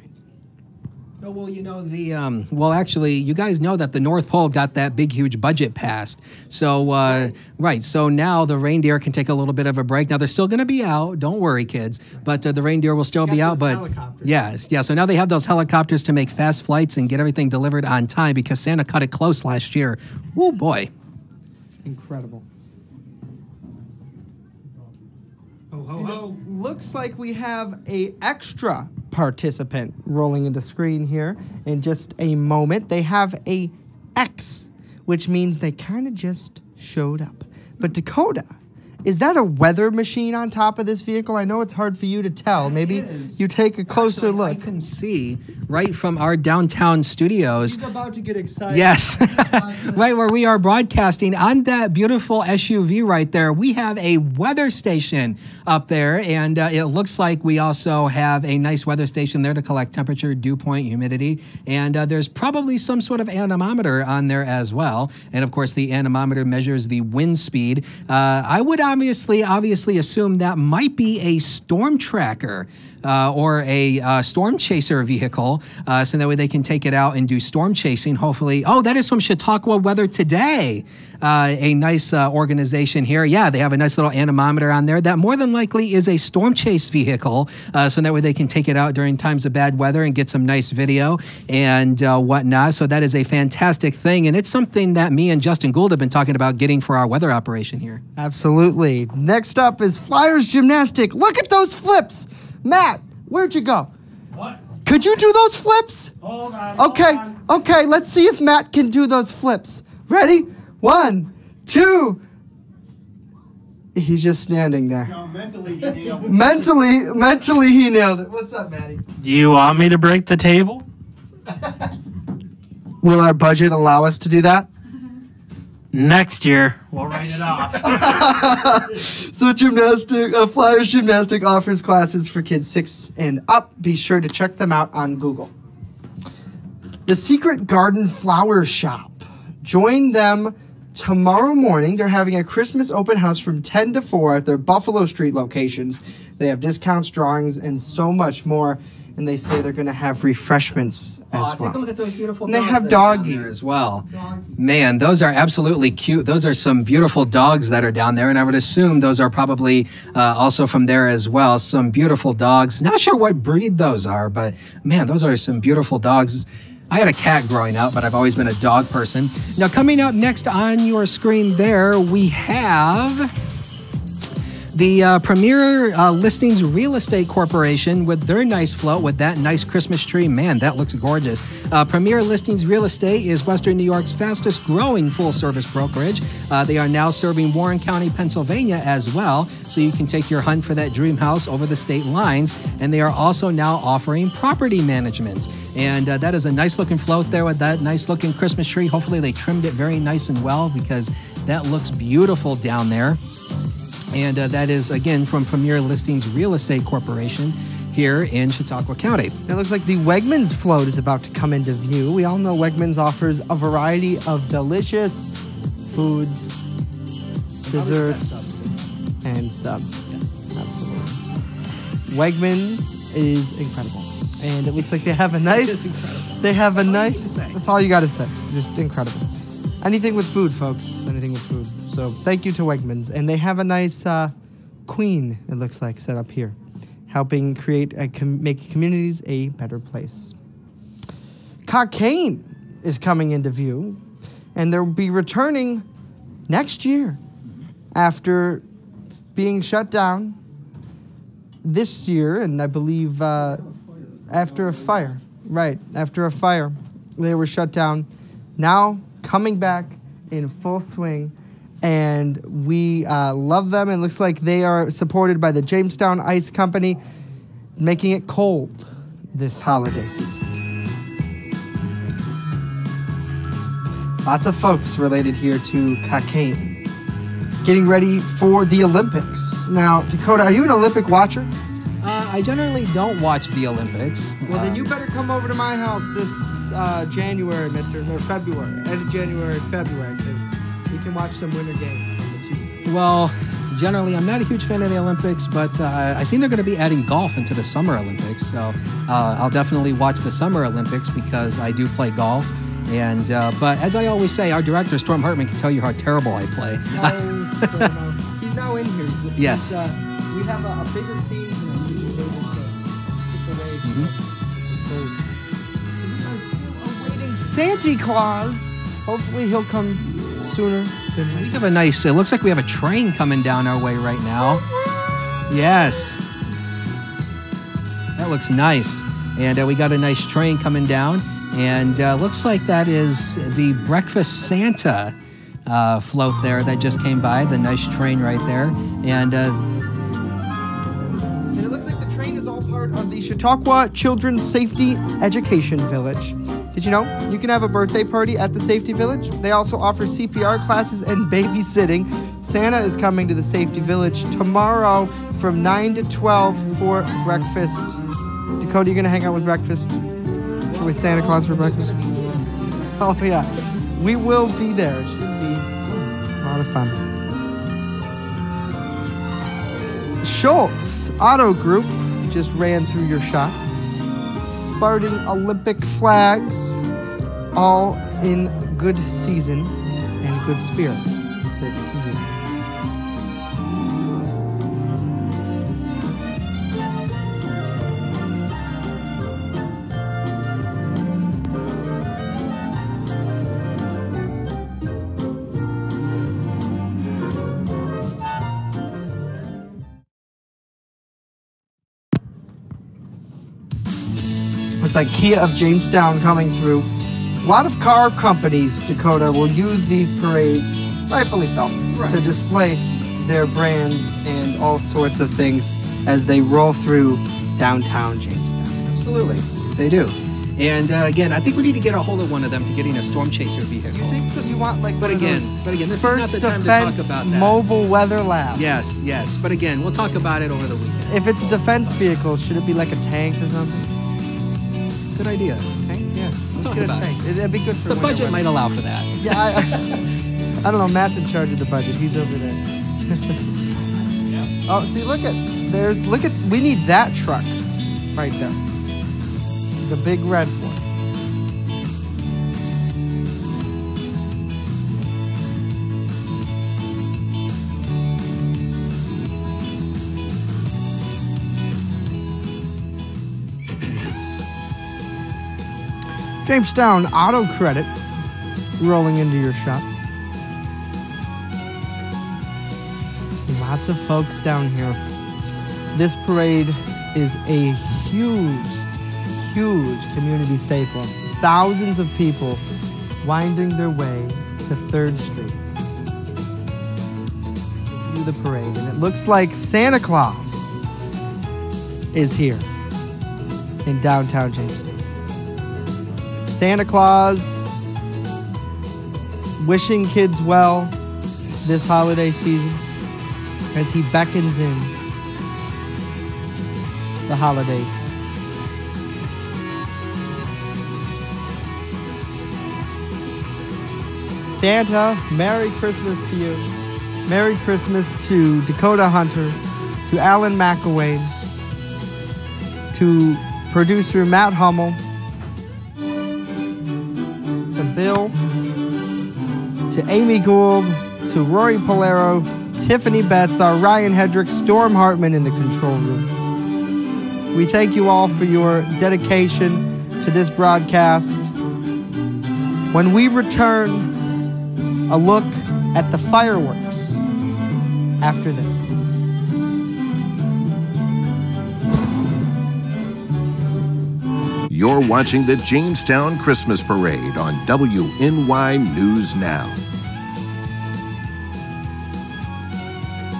Oh, well, you know, well, actually, you guys know that the North Pole got that big, huge budget passed. So, so now the reindeer can take a little bit of a break. Now, they're still going to be out. Don't worry, kids. But the reindeer will still be out. But yeah, so now they have those helicopters to make fast flights and get everything delivered on time because Santa cut it close last year. Oh, boy. Incredible. Ho, ho, ho. Looks like we have a extra participant rolling into screen here in just a moment. They have a X, which means they kind of just showed up. But Dakota, is that a weather machine on top of this vehicle? I know it's hard for you to tell. Maybe you take a closer look. I can see right from our downtown studios. He's about to get excited. Yes, right where we are broadcasting on that beautiful SUV right there. We have a weather station up there, and it looks like we also have a nice weather station there to collect temperature, dew point, humidity, and there's probably some sort of anemometer on there as well. And of course, the anemometer measures the wind speed. I would obviously assume that might be a storm tracker or a storm chaser vehicle, so that way they can take it out and do storm chasing, hopefully. Oh, that is from Chautauqua Weather Today, a nice organization here. Yeah, they have a nice little anemometer on there. That more than likely is a storm chase vehicle, so that way they can take it out during times of bad weather and get some nice video and whatnot. So that is a fantastic thing, and it's something that me and Justin Gould have been talking about getting for our weather operation here. Absolutely. Next up is Flyers Gymnastic. Look at those flips. Matt, where'd you go? What? Could you do those flips? Hold on. Okay, hold on. okay, let's see if Matt can do those flips. Ready? 1, 2. He's just standing there. No, mentally he nailed it. Mentally he nailed it. What's up, Matty? Do you want me to break the table? Will our budget allow us to do that? Next year, we'll write it off. So Flyers Gymnastic offers classes for kids 6 and up. Be sure to check them out on Google. The Secret Garden Flower Shop. Join them tomorrow morning. They're having a Christmas open house from 10 to 4 at their Buffalo Street locations. They have discounts, drawings, and so much more. And they say they're going to have refreshments as well. Take a look at those beautiful and they dogs have that are down doggies there as well. Man, those are absolutely cute. Those are some beautiful dogs that are down there, and I would assume those are probably also from there as well. Some beautiful dogs. Not sure what breed those are, but man, those are some beautiful dogs. I had a cat growing up, but I've always been a dog person. Now, coming up next on your screen there, we have the Premier Listings Real Estate Corporation with their nice float with that nice Christmas tree. Man, that looks gorgeous. Premier Listings Real Estate is Western New York's fastest growing full-service brokerage. They are now serving Warren County, Pennsylvania as well, so you can take your hunt for that dream house over the state lines. And they are also now offering property management. And that is a nice looking float there with that nice looking Christmas tree. Hopefully they trimmed it very nice and well, because that looks beautiful down there. And that is, again, from Premier Listings Real Estate Corporation here in Chautauqua County. It looks like the Wegmans float is about to come into view. We all know Wegmans offers a variety of delicious foods, desserts, and subs. Yes, absolutely. Wegmans is incredible. And it looks like they have a nice... That's all you got to say. Just incredible. Anything with food, folks. Anything with food. So thank you to Wegmans. And they have a nice queen, it looks like, set up here, helping create make communities a better place. Cockaigne is coming into view, and they'll be returning next year after being shut down this year, and I believe after a fire. Right, after a fire, they were shut down. Now coming back in full swing. And we love them. It looks like they are supported by the Jamestown Ice Company, making it cold this holiday season. Lots of folks related here to Cockaigne. Getting ready for the Olympics. Now, Dakota, are you an Olympic watcher? I generally don't watch the Olympics. Well, then you better come over to my house this January, or February. End of January and February, because we can watch some winter games on the TV. Well, generally, I'm not a huge fan of the Olympics, but I seen they're going to be adding golf into the Summer Olympics. So I'll definitely watch the Summer Olympics because I do play golf. And but as I always say, our director, Storm Hartman, can tell you how terrible I play. No, Storm, he's now in here. Yes. We have a bigger theme than awaiting Santa Claus. Hopefully he'll come sooner than We have a nice, it looks like we have a train coming down our way right now. Yes. That looks nice. And we got a nice train coming down. And looks like that is the Breakfast Santa float there that just came by. The nice train right there. And it looks like the train is all part of the Chautauqua Children's Safety Education Village. Did you know you can have a birthday party at the Safety Village? They also offer CPR classes and babysitting. Santa is coming to the Safety Village tomorrow from 9 to 12 for breakfast. Dakota, you going to hang out with breakfast? With Santa Claus for breakfast? Oh, yeah. We will be there. It should be a lot of fun. Schultz Auto Group just ran through your shop. Spartan Olympic flags, all in good season and good spirit this year. It's like Kia of Jamestown coming through. A lot of car companies, Dakota, will use these parades, rightfully so, to display their brands and all sorts of things as they roll through downtown Jamestown. absolutely, they do. And again, I think we need to get a hold of one of them to getting a storm chaser vehicle. You think so? You want like But again, this is not the time to talk about that. Mobile weather lab. Yes, yes. But again, we'll talk about it over the weekend. If it's a defense vehicle, should it be like a tank or something? Good idea. Tank? Yeah. We'll talk about it. It'd be good for the budget might allow for that. Yeah, I don't know. Matt's in charge of the budget. He's over there. Oh, see, look at we need that truck right there. The big red one. Jamestown Auto Credit rolling into your shop. Lots of folks down here. This parade is a huge community staple. Thousands of people winding their way to 3rd Street to view the parade. And it looks like Santa Claus is here in downtown Jamestown. Santa Claus wishing kids well this holiday season as he beckons in the holidays. Santa, Merry Christmas to you. Merry Christmas to Dakota Hunter, to Alan McElwain, to producer Matt Hummel, to Bill, to Amy Gould, to Rory Polero, Tiffany Betts, our Ryan Hedrick, Storm Hartman in the control room. We thank you all for your dedication to this broadcast. When we return, a look at the fireworks after this. You're watching the Jamestown Christmas Parade on WNY News Now.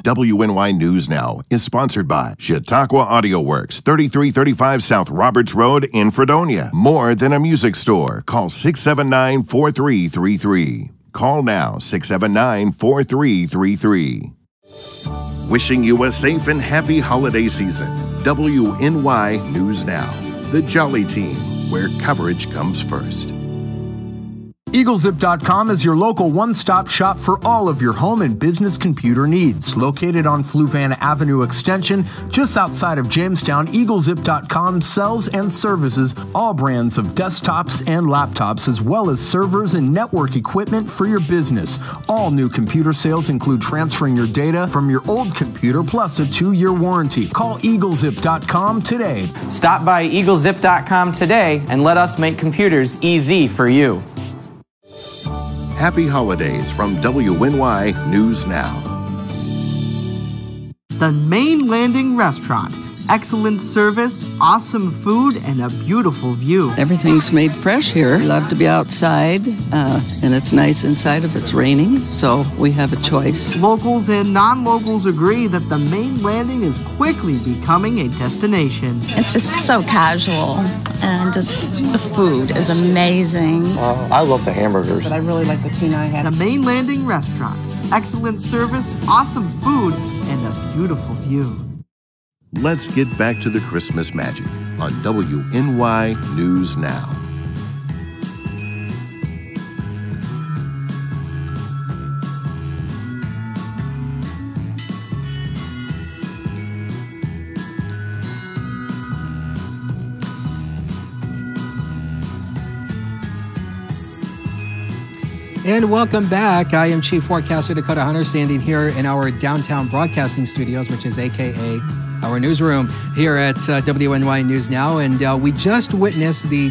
WNY News Now is sponsored by Chautauqua Audio Works, 3335 South Roberts Road in Fredonia. More than a music store. Call 679-4333. Call now, 679-4333. Wishing you a safe and happy holiday season. WNY News Now, the Jolly Team, where coverage comes first. EagleZip.com is your local one-stop shop for all of your home and business computer needs. Located on Fluvanna Avenue Extension, just outside of Jamestown, EagleZip.com sells and services all brands of desktops and laptops, as well as servers and network equipment for your business. All new computer sales include transferring your data from your old computer, plus a 2-year warranty. Call EagleZip.com today. Stop by EagleZip.com today and let us make computers easy for you. Happy holidays from WNY News Now. The Main Landing Restaurant. Excellent service, awesome food, and a beautiful view. Everything's made fresh here. We love to be outside, and it's nice inside if it's raining, so we have a choice. Locals and non-locals agree that the Main Landing is quickly becoming a destination. It's just so casual, and just the food is amazing. I love the hamburgers. But I really like the tuna I had. The Main Landing Restaurant. Excellent service, awesome food, and a beautiful view. Let's get back to the Christmas magic on WNY News Now. And welcome back. I am Chief Forecaster Dakota Hunter, standing here in our downtown broadcasting studios, which is AKA our newsroom here at WNY News Now. And we just witnessed the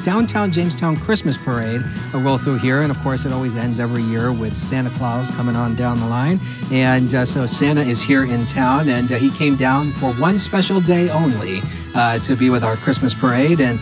downtown Jamestown Christmas parade roll through here. And of course, it always ends every year with Santa Claus coming on down the line. And so Santa is here in town, and he came down for one special day only to be with our Christmas parade. And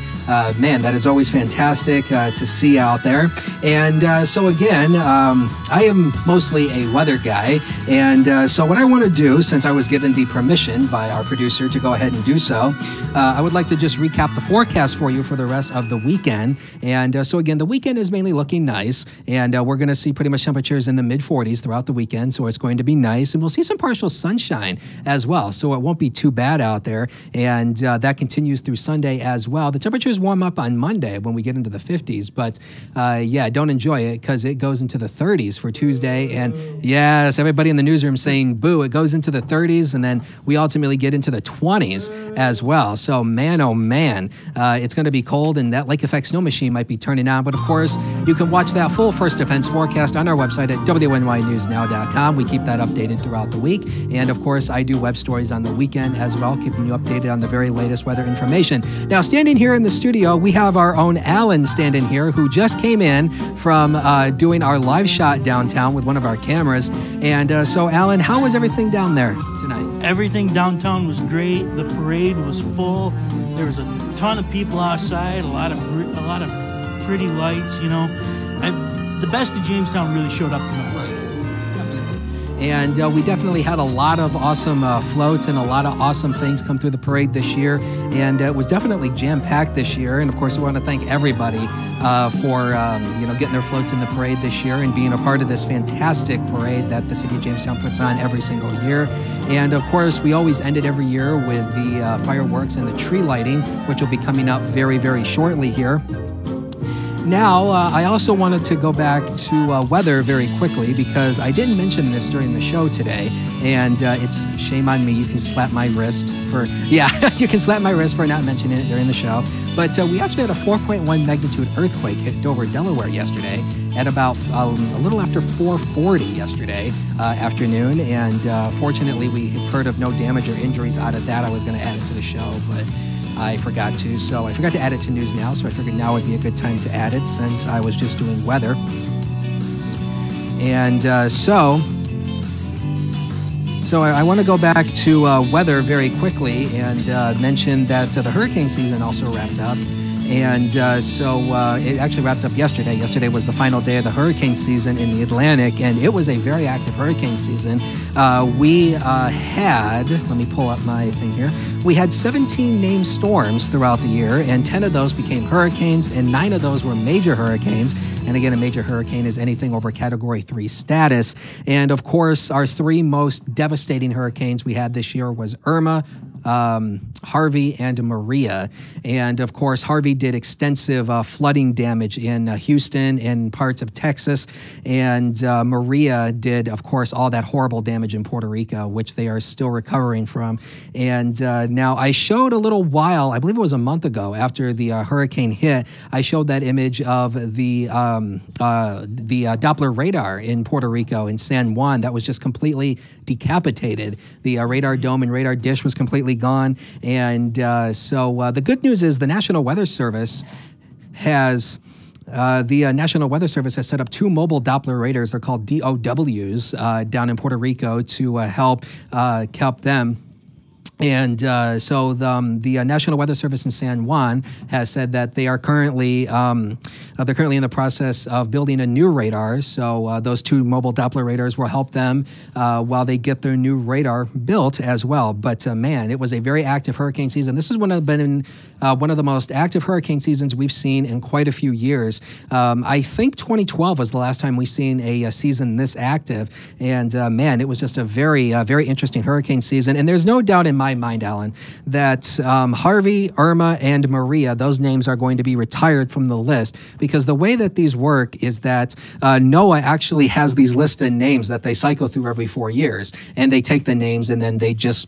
man, that is always fantastic to see out there. And so again, I am mostly a weather guy. And so what I want to do, since I was given the permission by our producer to go ahead and do so, I would like to just recap the forecast for you for the rest of the weekend. And so again, the weekend is mainly looking nice. And we're going to see pretty much temperatures in the mid-40s throughout the weekend. So it's going to be nice. And we'll see some partial sunshine as well. So it won't be too bad out there. And that continues through Sunday as well. The temperatures warm up on Monday when we get into the 50s, but yeah, don't enjoy it because it goes into the 30s for Tuesday. And yes, everybody in the newsroom saying boo, it goes into the 30s, and then we ultimately get into the 20s as well. So man, oh man, it's going to be cold, and that lake effect snow machine might be turning on. But of course, you can watch that full First Defense forecast on our website at WNYNewsNow.com. We keep that updated throughout the week. And of course, I do web stories on the weekend as well, keeping you updated on the very latest weather information. Now, standing here in the studio, we have our own Alan standing here, who just came in from doing our live shot downtown with one of our cameras. And so, Alan, how was everything down there tonight? Everything downtown was great. The parade was full. There was a ton of people outside. A lot of pretty lights. You know, the best of Jamestown really showed up tonight. And we definitely had a lot of awesome floats and a lot of awesome things come through the parade this year. And it was definitely jam-packed this year. And of course, we want to thank everybody for getting their floats in the parade this year and being a part of this fantastic parade that the city of Jamestown puts on every single year. And of course, we always end it every year with the fireworks and the tree lighting, which will be coming up very, very shortly here. Now, I also wanted to go back to weather very quickly because I didn't mention this during the show today, and it's shame on me. You can slap my wrist for, you can slap my wrist for not mentioning it during the show. But we actually had a 4.1 magnitude earthquake hit Dover, Delaware yesterday at about a little after 4:40 yesterday afternoon, and fortunately we heard of no damage or injuries out of that. I was going to add it to the show, but I forgot to. So I forgot to add it to News Now, so I figured now would be a good time to add it since I was just doing weather. And so I want to go back to weather very quickly and mention that the hurricane season also wrapped up. And so it actually wrapped up yesterday. Yesterday was the final day of the hurricane season in the Atlantic, and it was a very active hurricane season. We had, let me pull up my thing here. We had 17 named storms throughout the year, and 10 of those became hurricanes, and 9 of those were major hurricanes. And again, a major hurricane is anything over Category 3 status. And of course, our 3 most devastating hurricanes we had this year was Irma, Harvey, and Maria. And of course, Harvey did extensive flooding damage in Houston and parts of Texas. And Maria did, of course, all that horrible damage in Puerto Rico, which they are still recovering from. And now I showed a little while, I believe it was a month ago after the hurricane hit, I showed that image of the Doppler radar in Puerto Rico in San Juan that was just completely decapitated. The radar dome and radar dish was completely gone. And so the good news is the National Weather Service has The National Weather Service has set up 2 mobile Doppler radars. They're called DOWs down in Puerto Rico to help them. And so the National Weather Service in San Juan has said that they are currently in the process of building a new radar. So those 2 mobile Doppler radars will help them while they get their new radar built as well. But man, it was a very active hurricane season. This is one of the most active hurricane seasons we've seen in quite a few years. I think 2012 was the last time we've seen a season this active. And man, it was just a very interesting hurricane season. And there's no doubt in my mind, Alan, that Harvey, Irma, and Maria, those names are going to be retired from the list, because the way that these work is that NOAA actually has these listed names that they cycle through every 4 years, and they take the names and then they just,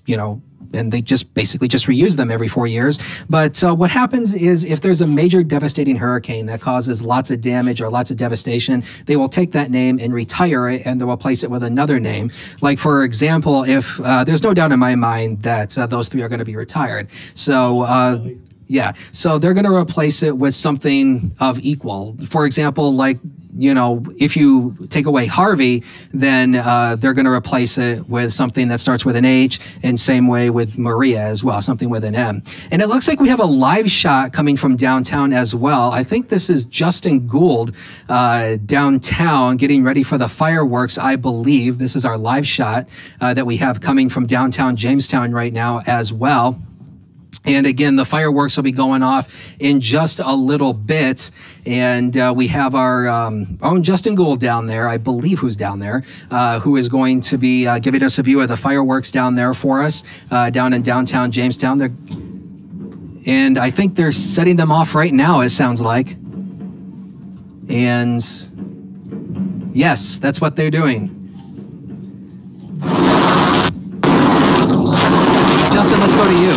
and they just basically just reuse them every 4 years. But what happens is if there's a major devastating hurricane that causes lots of damage or lots of devastation, they will take that name and retire it, and they will replace it with another name. Like, for example, if there's no doubt in my mind that those 3 are going to be retired. So, yeah, so they're going to replace it with something of equal. For example, like, if you take away Harvey, then they're going to replace it with something that starts with an H, and same way with Maria as well, something with an M. And it looks like we have a live shot coming from downtown as well. I think this is Justin Gould downtown getting ready for the fireworks, I believe. This is our live shot that we have coming from downtown Jamestown right now as well. And again, the fireworks will be going off in just a little bit. And we have our own Justin Gould down there, I believe, who's down there, who is going to be giving us a view of the fireworks down there for us, down in downtown Jamestown. And I think they're setting them off right now, it sounds like. And yes, that's what they're doing. Justin, let's go to you.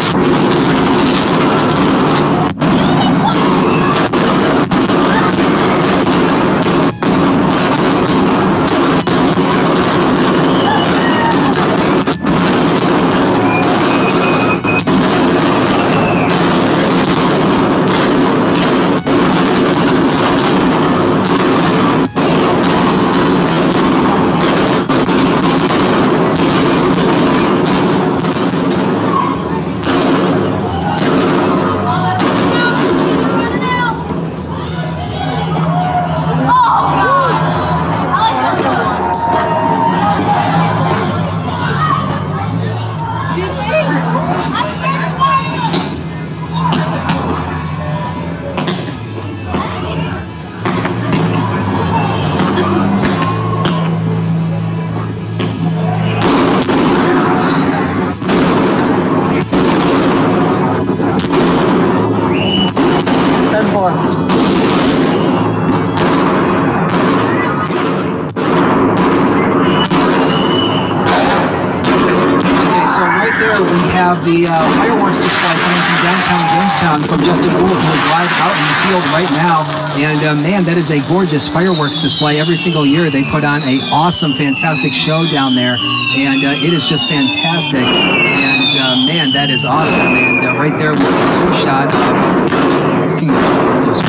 The fireworks display coming from downtown Jamestown from Justin Gould, who is live out in the field right now. And man, that is a gorgeous fireworks display. Every single year they put on an awesome, fantastic show down there. And it is just fantastic. And man, that is awesome. And right there we see the 2-shot. You can go closer.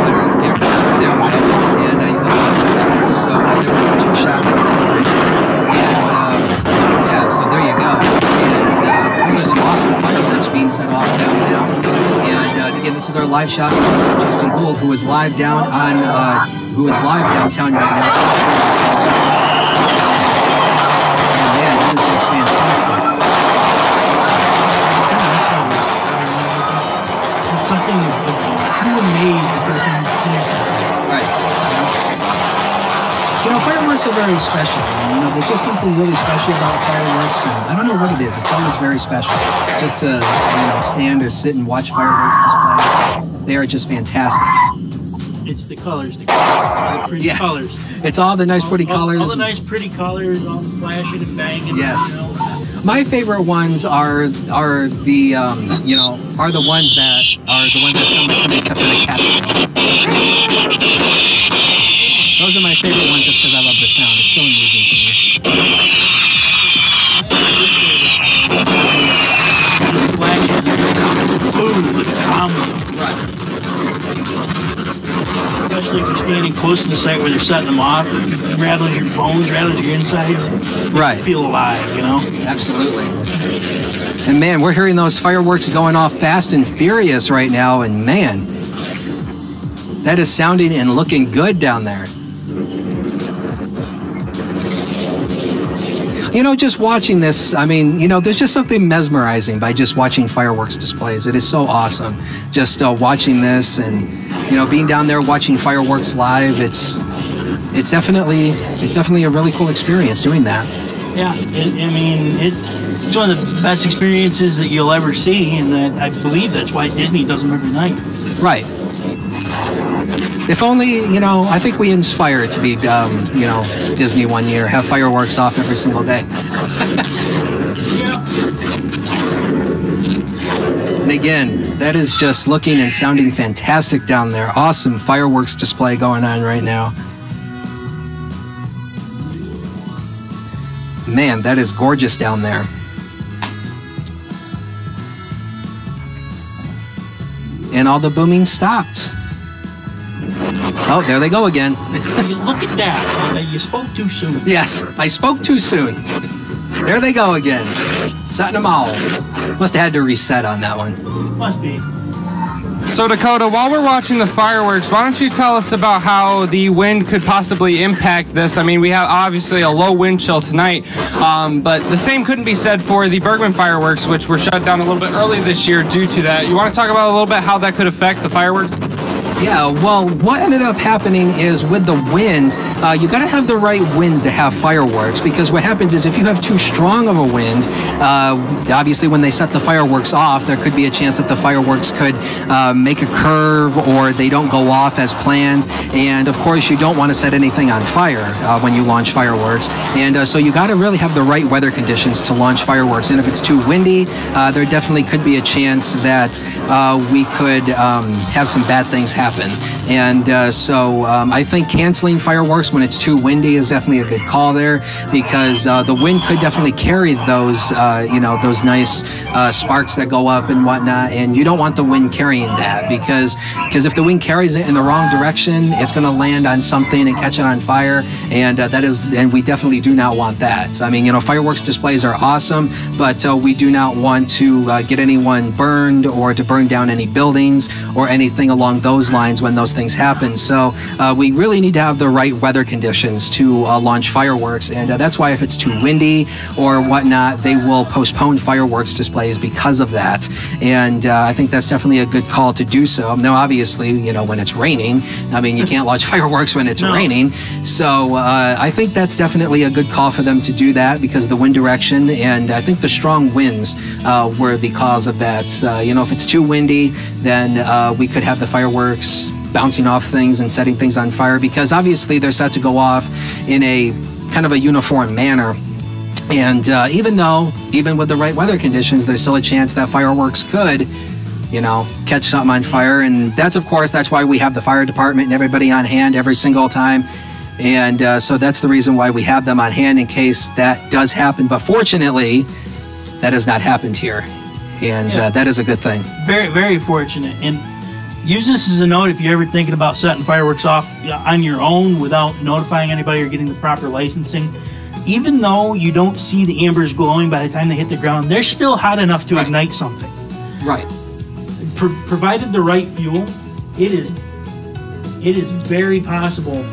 Better on the camera. There we go. And you look there. So there was a 2-shot we see right there. And yeah, so there you go. Those are some awesome fireworks being set off downtown. And again, this is our live shot from Justin Gould, who is live down on, downtown right now. And man, that is just fantastic. It's something true amaze the first time you see it. Right. Fireworks are very special. There's just something really special about fireworks, and I don't know what it is. It's always very special. Just to stand or sit and watch fireworks displays. They are just fantastic. It's the colors. It's all the pretty colors. It's all the nice, pretty colors. All the nice, pretty colors, all the flashing and banging. Yes. My favorite ones are the ones that somebody stepped in a castle. Those are my favorite ones just because I love the sound. It's so amusing to me. Boom. Right. especially if you're standing close to the site where they're setting them off. It rattles your bones, rattles your insides. Right. You feel alive, you know? Absolutely. And man, we're hearing those fireworks going off fast and furious right now, and man, that is sounding and looking good down there. You know, just watching this, I mean, you know, there's just something mesmerizing by just watching fireworks displays. It is so awesome just watching this and, you know, being down there watching fireworks live. It's definitely a really cool experience doing that. Yeah, it's one of the best experiences that you'll ever see, and that I believe that's why Disney does them every night. Right. If only, you know, I think we inspire to be, you know, Disney one year, have fireworks off every single day. And again, that is just looking and sounding fantastic down there. Awesome fireworks display going on right now. Man, that is gorgeous down there. And all the booming stopped. Oh, there they go again. Look at that. You spoke too soon. Yes, I spoke too soon. There they go again. Setting them all. Must have had to reset on that one. Must be. So Dakota, while we're watching the fireworks, why don't you tell us about how the wind could possibly impact this? I mean, we have obviously a low wind chill tonight, but the same couldn't be said for the Bergman fireworks, which were shut down a little bit early this year due to that. You want to talk about a little bit how that could affect the fireworks? Yeah, well, what ended up happening is with the wind, you got to have the right wind to have fireworks, because what happens is if you have too strong of a wind, obviously when they set the fireworks off, there could be a chance that the fireworks could make a curve or they don't go off as planned. And of course, you don't want to set anything on fire when you launch fireworks. And so you got to really have the right weather conditions to launch fireworks. And if it's too windy, there definitely could be a chance that we could have some bad things happen. And so I think canceling fireworks when it's too windy is definitely a good call there, because the wind could definitely carry those, you know, those nice sparks that go up and whatnot, and you don't want the wind carrying that, because if the wind carries it in the wrong direction, it's going to land on something and catch it on fire, and and we definitely do not want that. I mean, you know, fireworks displays are awesome, but we do not want to get anyone burned or to burn down any buildings or anything along those lines when those things happen. So we really need to have the right weather conditions to launch fireworks, and that's why if it's too windy or whatnot, they will postpone fireworks displays because of that. And I think that's definitely a good call to do so. Now, obviously, you know, when it's raining, I mean, you can't launch fireworks when it's raining. So I think that's definitely a good call for them to do that because of the wind direction, and I think the strong winds were the cause of that. You know, if it's too windy, then we could have the fireworks bouncing off things and setting things on fire, because obviously they're set to go off in a kind of a uniform manner. And even with the right weather conditions, there's still a chance that fireworks could, you know, catch something on fire. And that's why we have the fire department and everybody on hand every single time. And so that's the reason why we have them on hand in case that does happen. But fortunately, that has not happened here. And that is a good thing. Very, very fortunate. And use this as a note if you're ever thinking about setting fireworks off on your own without notifying anybody or getting the proper licensing. Even though you don't see the ambers glowing by the time they hit the ground, they're still hot enough to ignite something. Right. Provided the right fuel, it is very possible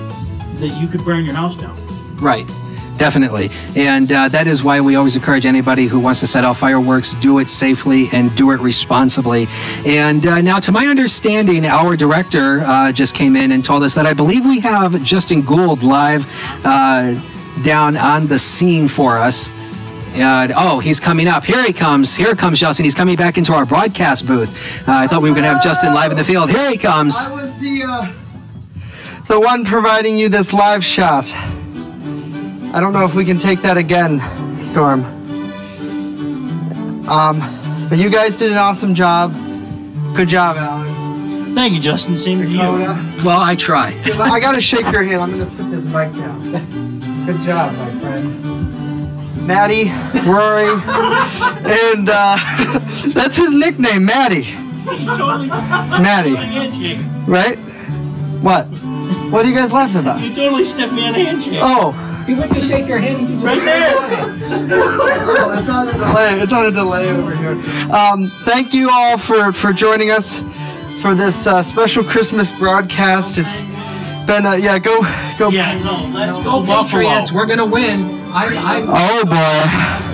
that you could burn your house down. Right. Definitely. And that is why we always encourage anybody who wants to set off fireworks, do it safely and do it responsibly. And now, to my understanding, our director just came in and told us that I believe we have Justin Gould live down on the scene for us. Oh, he's coming up. Here he comes. Here comes Justin. He's coming back into our broadcast booth. I thought we were going to have Justin live in the field. Here he comes. I was the one providing you this live shot. I don't know if we can take that again, Storm. But you guys did an awesome job. Good job, Alan. Thank you, Justin. Same to you. Well, I try. I gotta shake your hand. I'm gonna put this mic down. Good job, my friend. Maddie, Rory, and that's his nickname, Maddie. Totally. Maddie. Right? What? What are you guys laughing about? You totally stiffed me on a handshake. Oh. He went to shake your hand. You just Right there. Oh, it's on a delay. It's on a delay over here. Thank you all for joining us for this special Christmas broadcast. It's been go. Yeah, no, let's go Patriots. We're gonna win. Oh boy.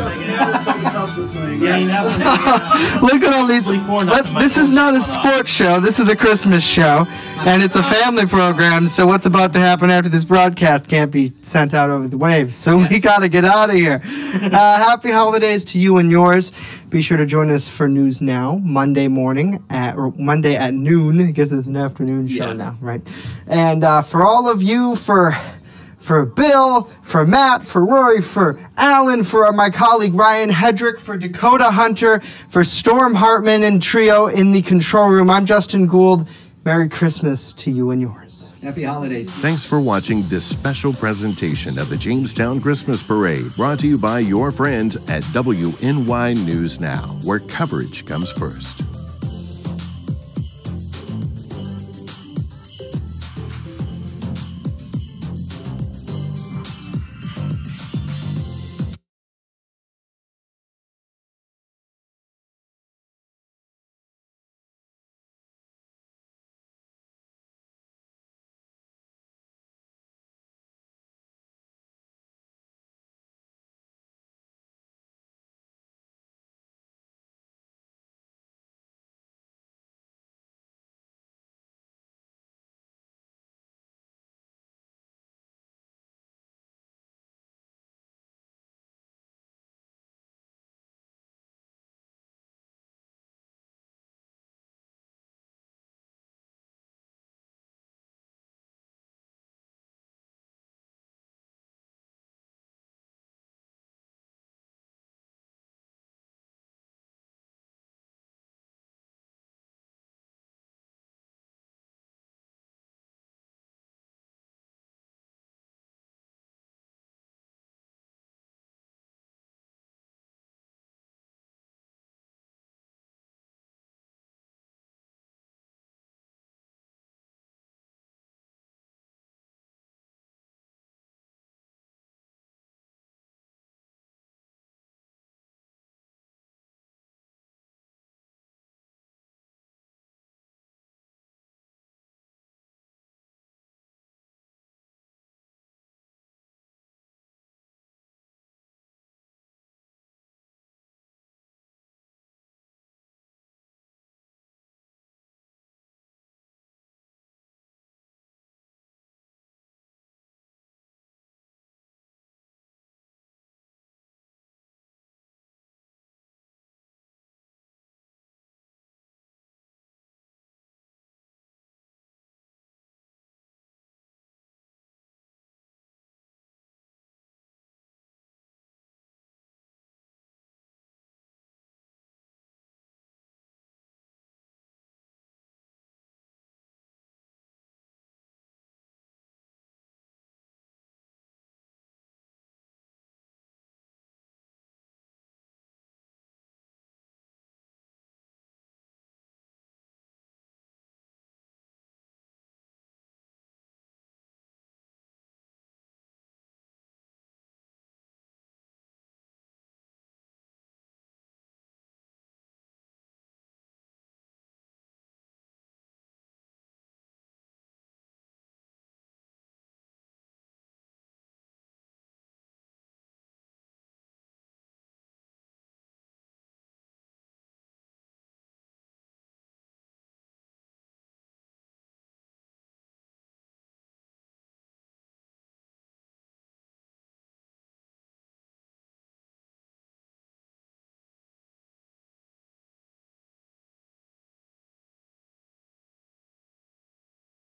Look at all these. This is not a sports show. This is a Christmas show, and it's a family program. So what's about to happen after this broadcast can't be sent out over the waves. So we got to get out of here. Happy holidays to you and yours. Be sure to join us for News Now Monday at noon. I guess it's an afternoon show now, right? And for all of you, for Bill, for Matt, for Rory, for Alan, for my colleague Ryan Hedrick, for Dakota Hunter, for Storm Hartman and trio in the control room, I'm Justin Gould. Merry Christmas to you and yours. Happy holidays. Thanks for watching this special presentation of the Jamestown Christmas Parade, brought to you by your friends at WNY News Now, where coverage comes first.